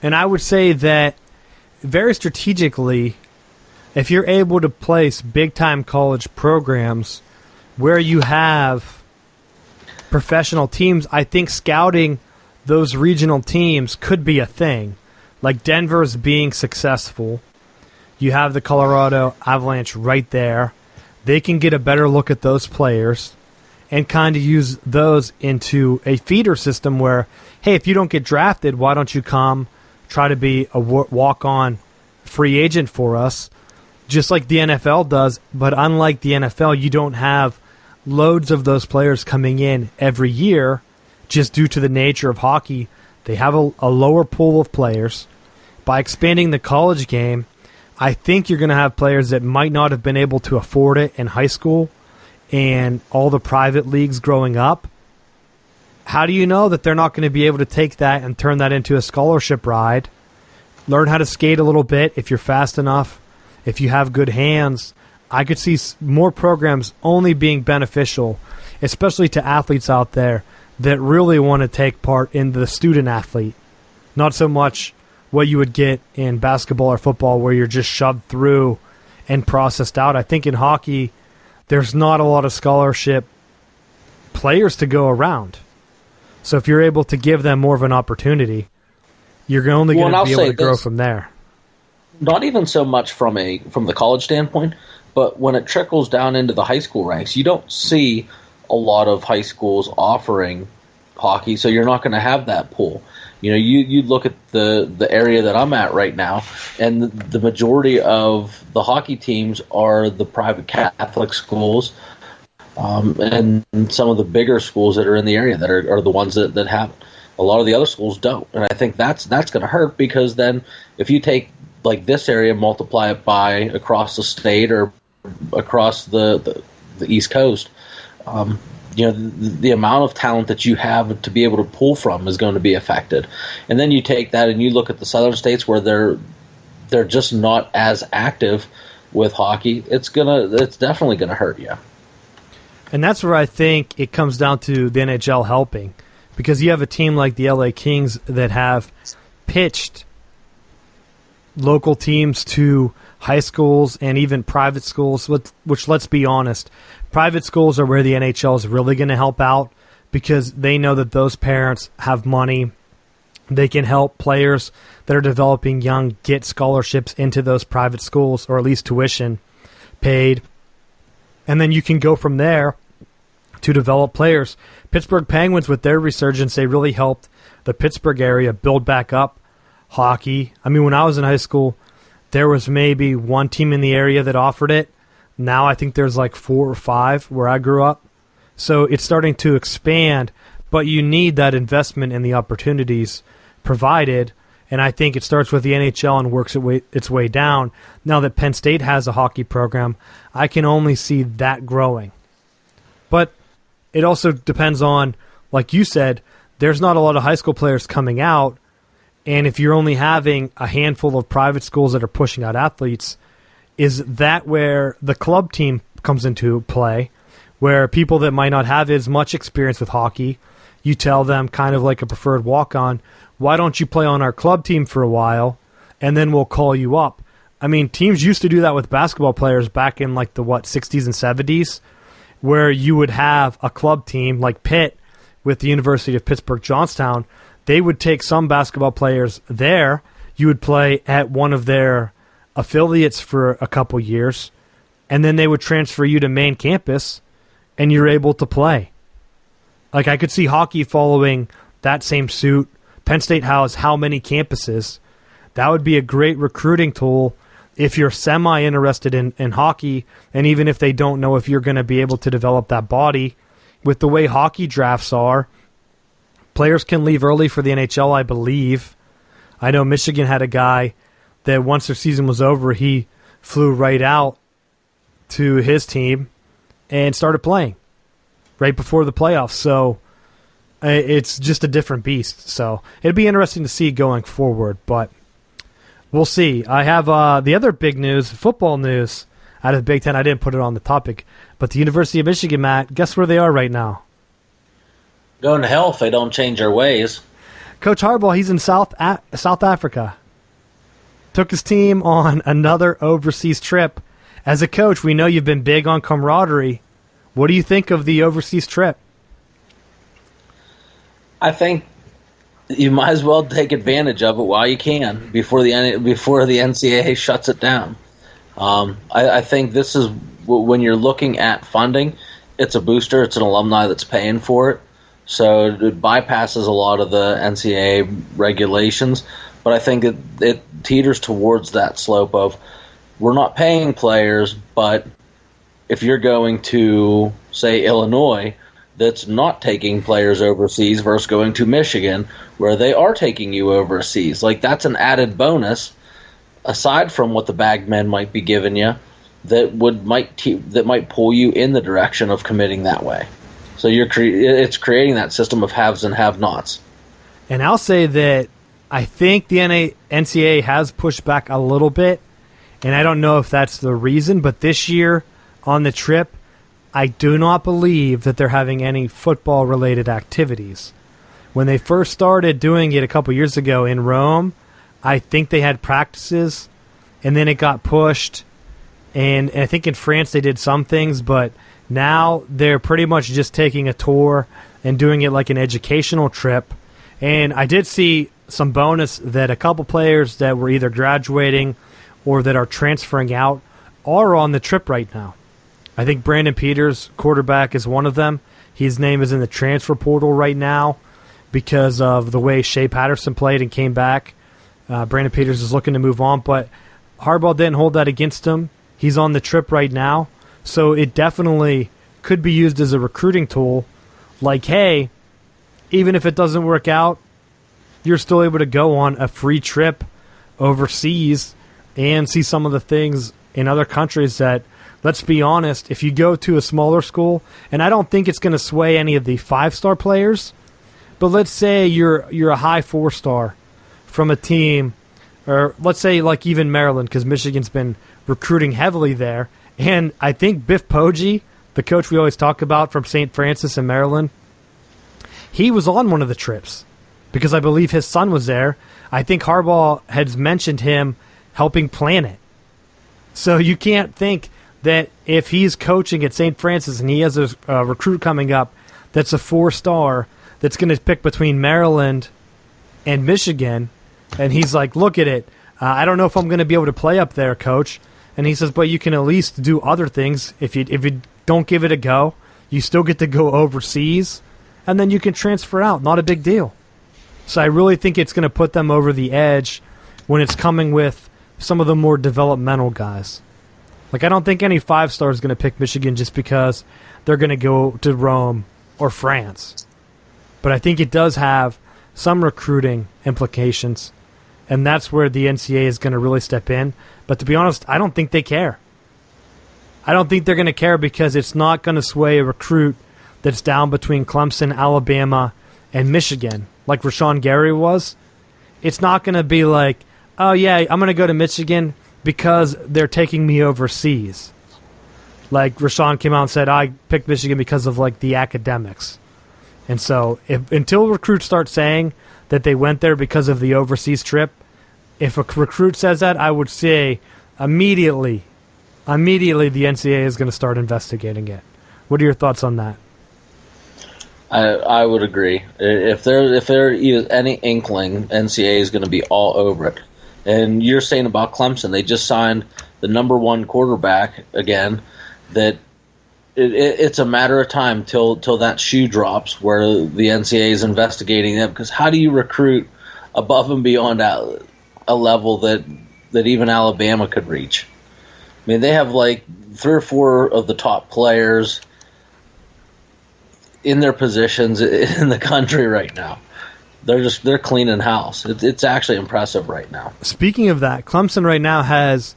And I would say that very strategically, if you're able to place big-time college programs where you have professional teams, I think scouting those regional teams could be a thing. Like Denver's being successful. You have the Colorado Avalanche right there. They can get a better look at those players and kind of use those into a feeder system where, hey, if you don't get drafted, why don't you come try to be a walk-on free agent for us, just like the NFL does. But unlike the NFL, you don't have loads of those players coming in every year just due to the nature of hockey. They have a lower pool of players. By expanding the college game, I think you're going to have players that might not have been able to afford it in high school and all the private leagues growing up. How do you know that they're not going to be able to take that and turn that into a scholarship ride? Learn how to skate a little bit if you're fast enough, if you have good hands. I could see more programs only being beneficial, especially to athletes out there that really want to take part in the student athlete. Not so much what you would get in basketball or football where you're just shoved through and processed out. I think in hockey, there's not a lot of scholarship players to go around. So if you're able to give them more of an opportunity, you're only going to be able to grow from there. not even so much from the college standpoint, but when it trickles down into the high school ranks, you don't see a lot of high schools offering hockey, so you're not going to have that pool. You look at the area that I'm at right now, and the majority of the hockey teams are the private Catholic schools, and some of the bigger schools that are in the area that are the ones that have. A lot of the other schools don't, and I think that's going to hurt, because then if you take like this area, multiply it by across the state or across the East Coast, the amount of talent that you have to be able to pull from is going to be affected. And then you take that and you look at the southern states where they're just not as active with hockey. It's definitely gonna hurt you. And that's where I think it comes down to the NHL helping, because you have a team like the LA Kings that have pitched local teams to high schools and even private schools, which, let's be honest, private schools are where the NHL is really going to help out, because they know that those parents have money. They can help players that are developing young get scholarships into those private schools, or at least tuition paid. And then you can go from there to develop players. Pittsburgh Penguins, with their resurgence, they really helped the Pittsburgh area build back up hockey. I mean, when I was in high school, there was maybe one team in the area that offered it. Now I think there's like 4 or 5 where I grew up. So it's starting to expand, but you need that investment in the opportunities provided. And I think it starts with the NHL and works its way down. Now that Penn State has a hockey program, I can only see that growing. But it also depends on, like you said, there's not a lot of high school players coming out. And if you're only having a handful of private schools that are pushing out athletes, is that where the club team comes into play, where people that might not have as much experience with hockey, you tell them, kind of like a preferred walk-on, why don't you play on our club team for a while, and then we'll call you up. I mean, teams used to do that with basketball players back in like the 60s and 70s, where you would have a club team like Pitt with the University of Pittsburgh Johnstown. They would take some basketball players there. You would play at one of their affiliates for a couple years, and then they would transfer you to main campus, and you're able to play. Like, I could see hockey following that same suit. Penn State has how many campuses? That would be a great recruiting tool if you're semi-interested in hockey, and even if they don't know if you're going to be able to develop that body. With the way hockey drafts are, players can leave early for the NHL, I believe. I know Michigan had a guy that once their season was over, he flew right out to his team and started playing right before the playoffs. So it's just a different beast. So it'd be interesting to see going forward, but we'll see. I have the other big news, football news out of the Big Ten. I didn't put it on the topic, but the University of Michigan, Matt, guess where they are right now? Going to hell if they don't change their ways. Coach Harbaugh, he's in South Africa. Took his team on another overseas trip. As a coach, we know you've been big on camaraderie. What do you think of the overseas trip? I think you might as well take advantage of it while you can before the NCAA shuts it down. I think this is, when you're looking at funding, it's a booster. It's an alumni that's paying for it. So it bypasses a lot of the NCAA regulations, but I think it teeters towards that slope of, we're not paying players, but if you're going to, say, Illinois, that's not taking players overseas versus going to Michigan, where they are taking you overseas, like, that's an added bonus, aside from what the bag men might be giving you, that might pull you in the direction of committing that way. So it's creating that system of haves and have-nots. And I'll say that I think the NCAA has pushed back a little bit, and I don't know if that's the reason, but this year on the trip, I do not believe that they're having any football-related activities. When they first started doing it a couple years ago in Rome, I think they had practices, and then it got pushed. And I think in France they did some things, but now they're pretty much just taking a tour and doing it like an educational trip. And I did see some bonus that a couple players that were either graduating or that are transferring out are on the trip right now. I think Brandon Peters, quarterback, is one of them. His name is in the transfer portal right now because of the way Shea Patterson played and came back. Brandon Peters is looking to move on, but Harbaugh didn't hold that against him. He's on the trip right now, so it definitely could be used as a recruiting tool. Like, hey, even if it doesn't work out, you're still able to go on a free trip overseas and see some of the things in other countries that, let's be honest, if you go to a smaller school, and I don't think it's going to sway any of the 5-star players, but let's say you're a high 4-star from a team, or let's say like even Maryland, because Michigan's been recruiting heavily there, and I think Biff Poggi, the coach we always talk about from St. Francis in Maryland, he was on one of the trips because I believe his son was there. I think Harbaugh has mentioned him helping plan it. So you can't think that if he's coaching at St. Francis and he has a recruit coming up that's a 4-star that's going to pick between Maryland and Michigan, and he's like, look at it, I don't know if I'm going to be able to play up there, coach. And he says, but you can at least do other things. If you don't give it a go, you still get to go overseas, and then you can transfer out. Not a big deal. So I really think it's going to put them over the edge when it's coming with some of the more developmental guys. Like, I don't think any 5-star is going to pick Michigan just because they're going to go to Rome or France. But I think it does have some recruiting implications, and that's where the NCAA is going to really step in. But to be honest, I don't think they care. I don't think they're going to care because it's not going to sway a recruit that's down between Clemson, Alabama, and Michigan, like Rashawn Gary was. It's not going to be like, oh, yeah, I'm going to go to Michigan because they're taking me overseas. Like Rashawn came out and said, I picked Michigan because of like the academics. And so until recruits start saying that they went there because of the overseas trip, if a recruit says that, I would say immediately the NCAA is going to start investigating it. What are your thoughts on that? I would agree. If there is any inkling, NCAA is going to be all over it. And you're saying about Clemson, they just signed the number 1 quarterback again. That it's a matter of time till that shoe drops where the NCAA is investigating them. Because how do you recruit above and beyond a level that even Alabama could reach? I mean, they have like 3 or 4 of the top players in their positions in the country right now. They're cleaning house. It's actually impressive right now. Speaking of that, Clemson right now has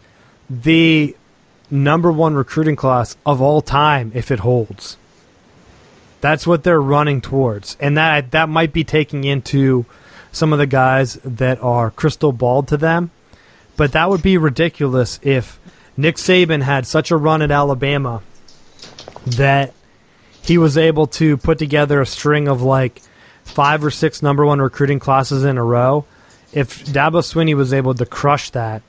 the number 1 recruiting class of all time if it holds. That's what they're running towards. And that might be taking into some of the guys that are crystal balled to them. But that would be ridiculous if Nick Saban had such a run at Alabama that he was able to put together a string of like 5 or 6 number 1 recruiting classes in a row. If Dabo Swinney was able to crush that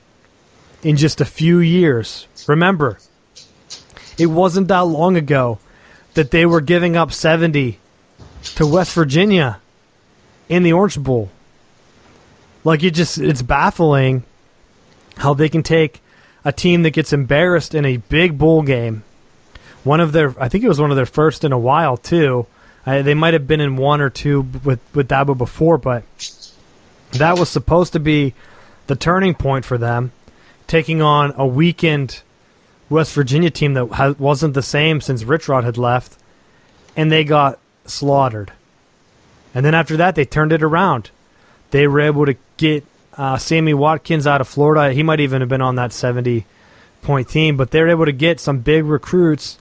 in just a few years. Remember, it wasn't that long ago that they were giving up 70 to West Virginia in the Orange Bowl. Like, it's baffling how they can take a team that gets embarrassed in a big bowl game. I think it was one of their first in a while too. They might have been in 1 or 2 with Dabo before, but that was supposed to be the turning point for them, taking on a weakened West Virginia team that wasn't the same since Rich Rod had left, and they got slaughtered. And then after that, they turned it around. They were able to get Sammy Watkins out of Florida. He might even have been on that 70-point team, but they were able to get some big recruits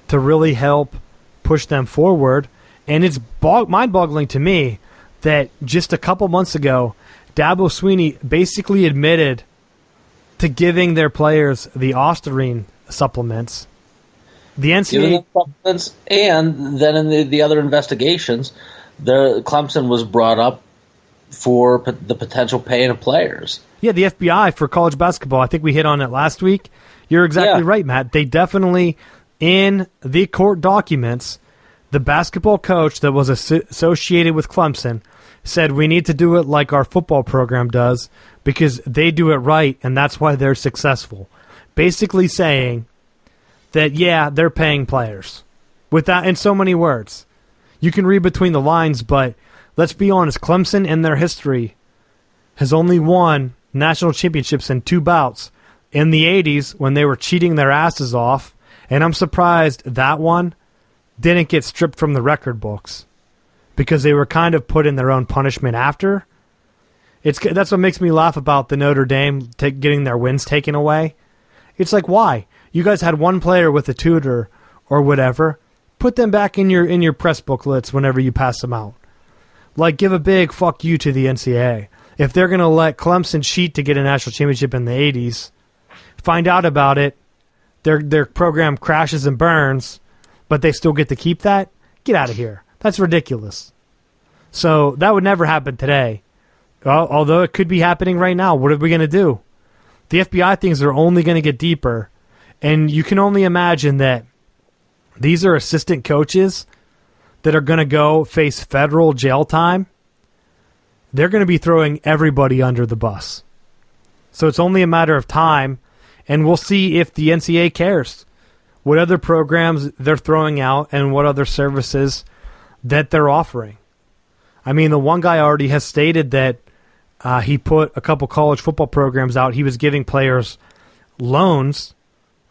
to really help push them forward. And it's mind-boggling to me that just a couple months ago, Dabo Swinney basically admitted to giving their players the Ostarine supplements. The NCAA supplements, and then in the other investigations, Clemson was brought up for the potential paying of players. Yeah, the FBI for college basketball. I think we hit on it last week. You're exactly right, Matt. They definitely, in the court documents, the basketball coach that was associated with Clemson said we need to do it like our football program does, because they do it right, and that's why they're successful. Basically saying that, yeah, they're paying players. With that, in so many words. You can read between the lines, but let's be honest, Clemson in their history has only won national championships in 2 bouts. In the 80s, when they were cheating their asses off, and I'm surprised that one didn't get stripped from the record books because they were kind of put in their own punishment after. That's what makes me laugh about the Notre Dame getting their wins taken away. It's like, why? You guys had one player with a tutor or whatever. Put them back in your press booklets whenever you pass them out. Like, give a big fuck you to the NCAA. If they're going to let Clemson cheat to get a national championship in the 80s, find out about it, their program crashes and burns, but they still get to keep that? Get out of here. That's ridiculous. So that would never happen today. Although it could be happening right now. What are we going to do? The FBI things are only going to get deeper. And you can only imagine that these are assistant coaches that are going to go face federal jail time. They're going to be throwing everybody under the bus. So it's only a matter of time, and we'll see if the NCAA cares. What other programs they're throwing out and what other services that they're offering. I mean, the one guy already has stated that he put a couple college football programs out. He was giving players loans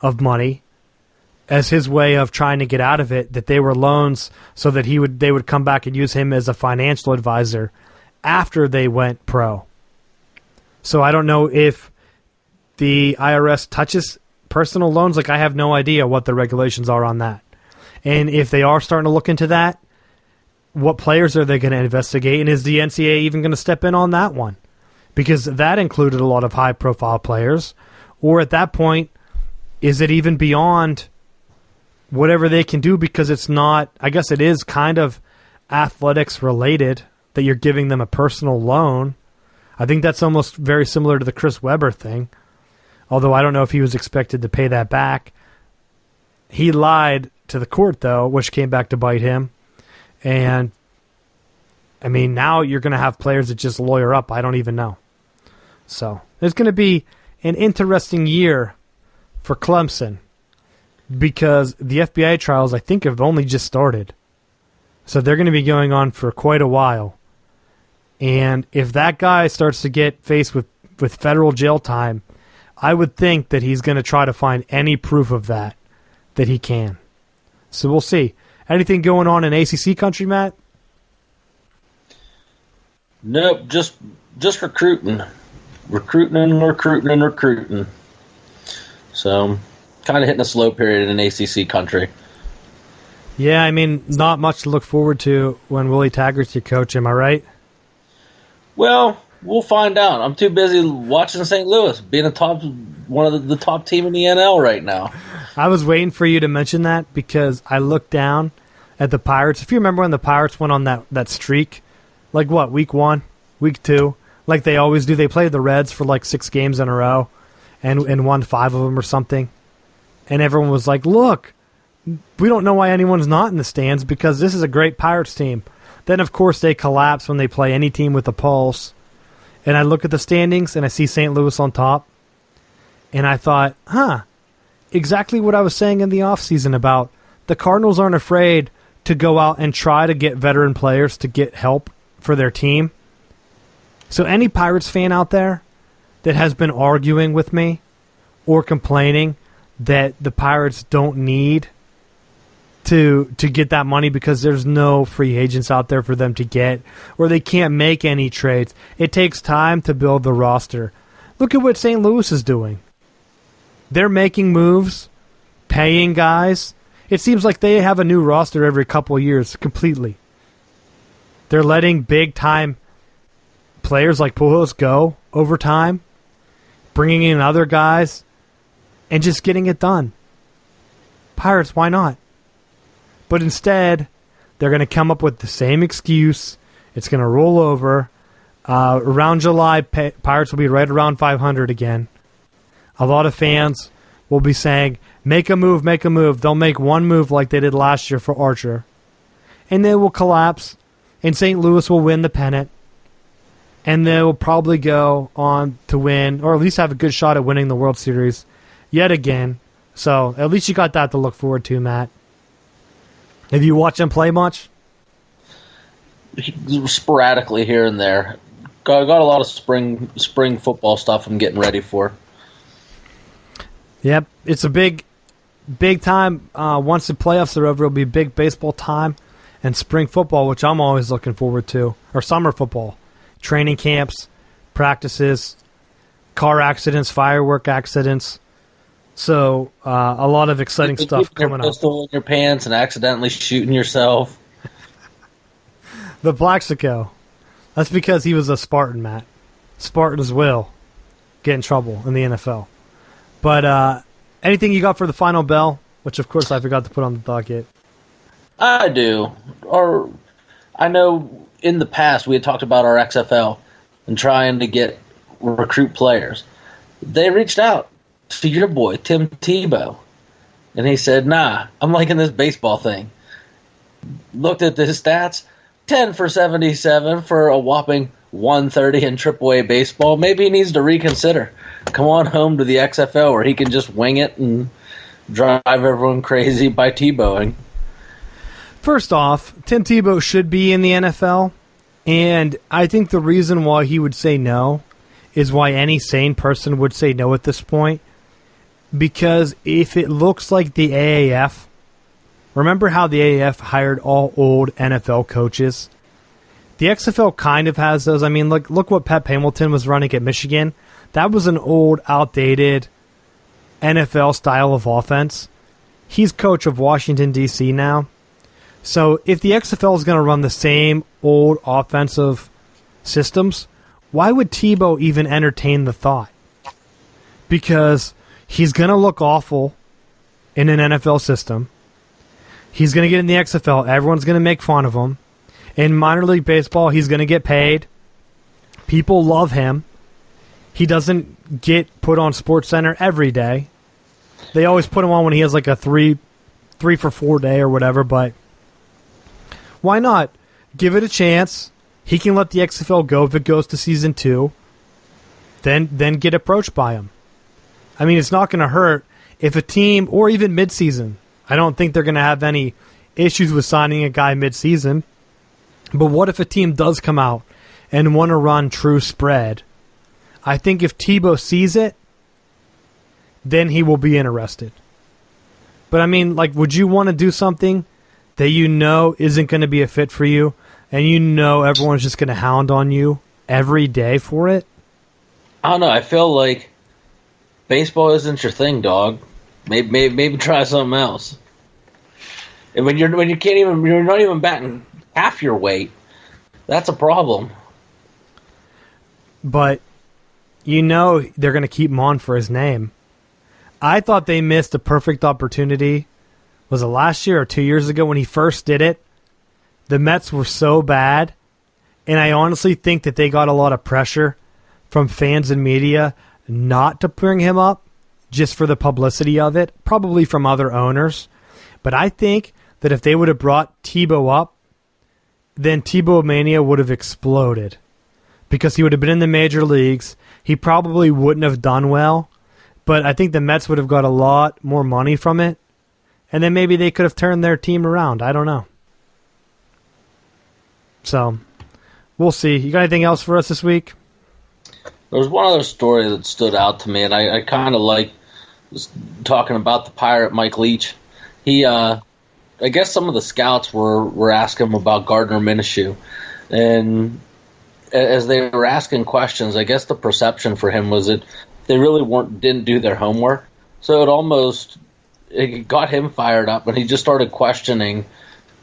of money as his way of trying to get out of it, that they were loans so that they would come back and use him as a financial advisor after they went pro. So I don't know if the IRS touches personal loans. Like, I have no idea what the regulations are on that. And if they are starting to look into that, what players are they going to investigate? And is the NCAA even going to step in on that one? Because that included a lot of high-profile players. Or at that point, is it even beyond whatever they can do? Because it's not, I guess it is kind of athletics-related that you're giving them a personal loan. I think that's almost very similar to the Chris Webber thing. Although I don't know if he was expected to pay that back. He lied to the court, though, which came back to bite him. And, I mean, now you're going to have players that just lawyer up. I don't even know. So, it's going to be an interesting year for Clemson because the FBI trials, I think, have only just started. So, they're going to be going on for quite a while. And if that guy starts to get faced with federal jail time, I would think that he's going to try to find any proof of that he can. So, we'll see. Anything going on in ACC country, Matt? Nope, just recruiting. Recruiting. So, kind of hitting a slow period in ACC country. Yeah, I mean, not much to look forward to when Willie Taggart's your coach, am I right? Well, we'll find out. I'm too busy watching St. Louis, being one of the top team in the NL right now. I was waiting for you to mention that because I looked down at the Pirates. If you remember when the Pirates went on that streak, like what, week 1, week 2, like they always do. They played the Reds for like 6 games in a row and won 5 of them or something. And everyone was like, look, we don't know why anyone's not in the stands because this is a great Pirates team. Then, of course, they collapse when they play any team with a pulse. And I look at the standings and I see St. Louis on top. And I thought, exactly what I was saying in the offseason about the Cardinals aren't afraid to go out and try to get veteran players to get help for their team. So any Pirates fan out there that has been arguing with me or complaining that the Pirates don't need to get that money because there's no free agents out there for them to get, or they can't make any trades. It takes time to build the roster. Look at what St. Louis is doing. They're making moves, paying guys. It seems like they have a new roster every couple of years completely. They're letting big-time players like Pujols go over time, bringing in other guys, and just getting it done. Pirates, why not? But instead, they're going to come up with the same excuse. It's going to roll over. Around July, Pirates will be right around 500 again. A lot of fans will be saying, make a move, make a move. They'll make one move like they did last year for Archer. And they will collapse, and St. Louis will win the pennant. and they'll probably go on to win, or at least have a good shot at winning the World Series yet again. So at least you got that to look forward to, Matt. Have you watched him play much? Sporadically here and there. Got a lot of spring football stuff I'm getting ready for. Yep, it's a big time. Once the playoffs are over, it'll be big baseball time and spring football, which I'm always looking forward to, or summer football, training camps, practices, car accidents, firework accidents. So a lot of exciting stuff coming up. Pistol in your pants and accidentally shooting yourself. The Plaxico. That's because he was a Spartan, Matt. Spartans will get in trouble in the NFL. But anything you got for the final bell, which of course I forgot to put on the docket? I do. Or I know in the past we had talked about our XFL and trying to recruit players. They reached out to your boy, Tim Tebow. And he said, nah, I'm liking this baseball thing. Looked at his stats, 10 for 77 for a whopping 130 in AAA baseball. Maybe he needs to reconsider. Come on home to the XFL where he can just wing it and drive everyone crazy by Tebowing. First off, Tim Tebow should be in the NFL. And I think the reason why he would say no is why any sane person would say no at this point. Because if it looks like the AAF, remember how the AAF hired all old NFL coaches? The XFL kind of has those. I mean, look what Pep Hamilton was running at Michigan. That was an old, outdated NFL style of offense. He's coach of Washington, D.C. now. So if the XFL is going to run the same old offensive systems, why would Tebow even entertain the thought? Because he's going to look awful in an NFL system. He's going to get in the XFL. Everyone's going to make fun of him. In minor league baseball, he's going to get paid. People love him. He doesn't get put on SportsCenter every day. They always put him on when he has like a 3 for 4 day or whatever, but why not? Give it a chance. He can let the XFL go if it goes to season 2. Then get approached by him. I mean, it's not going to hurt if a team, or even midseason, I don't think they're going to have any issues with signing a guy midseason. But what if a team does come out and want to run true spread? I think if Tebow sees it, then he will be interested. But I mean, would you want to do something that you know isn't going to be a fit for you, and you know everyone's just going to hound on you every day for it? I don't know. I feel like baseball isn't your thing, dog. Maybe try something else. And when you're not even batting half your weight, that's a problem. But you know they're going to keep him on for his name. I thought they missed a perfect opportunity. Was it last year or 2 years ago when he first did it? The Mets were so bad, and I honestly think that they got a lot of pressure from fans and media not to bring him up just for the publicity of it, probably from other owners. But I think that if they would have brought Tebow up, then Tebow Mania would have exploded because he would have been in the major leagues. He probably wouldn't have done well, but I think the Mets would have got a lot more money from it, and then maybe they could have turned their team around. I don't know. So, we'll see. You got anything else for us this week? There was one other story that stood out to me, and I kind of like talking about the Pirate Mike Leach. He, I guess some of the scouts were asking him about Gardner Minshew, and as they were asking questions, I guess the perception for him was that they really didn't do their homework. So it got him fired up, and he just started questioning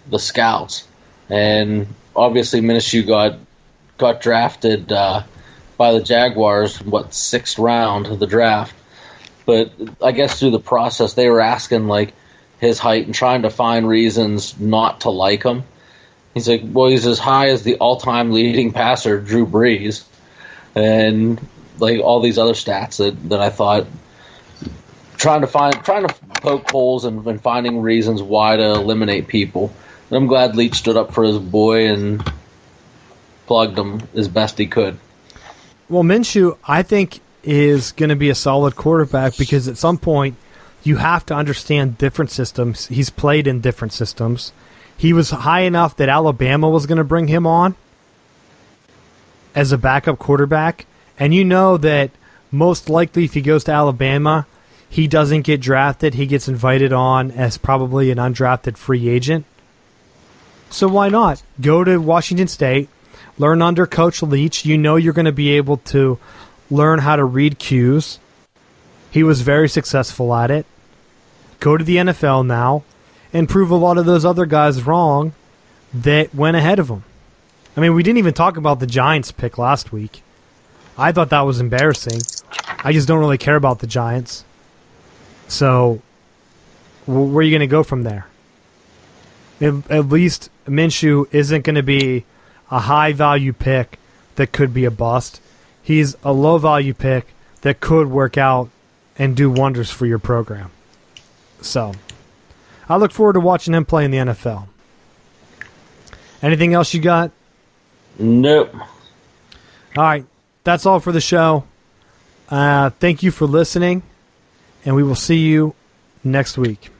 the scouts. And obviously, Minshew got drafted by the Jaguars, 6th round of the draft. But I guess through the process, they were asking his height and trying to find reasons not to like him. He's like, well, he's as high as the all-time leading passer, Drew Brees, and all these other stats that I thought trying to poke holes and finding reasons why to eliminate people. And I'm glad Leach stood up for his boy and plugged him as best he could. Well, Minshew, I think, is going to be a solid quarterback because at some point you have to understand different systems. He's played in different systems. He was high enough that Alabama was going to bring him on as a backup quarterback. And you know that most likely if he goes to Alabama, he doesn't get drafted. He gets invited on as probably an undrafted free agent. So why not? Go to Washington State, learn under Coach Leach. You know you're going to be able to learn how to read cues. He was very successful at it. Go to the NFL now and prove a lot of those other guys wrong that went ahead of him. I mean, we didn't even talk about the Giants pick last week. I thought that was embarrassing. I just don't really care about the Giants. So, where are you going to go from there? At least Minshew isn't going to be a high-value pick that could be a bust. He's a low-value pick that could work out and do wonders for your program. So, I look forward to watching him play in the NFL. Anything else you got? Nope. All right. That's all for the show. Thank you for listening, and we will see you next week.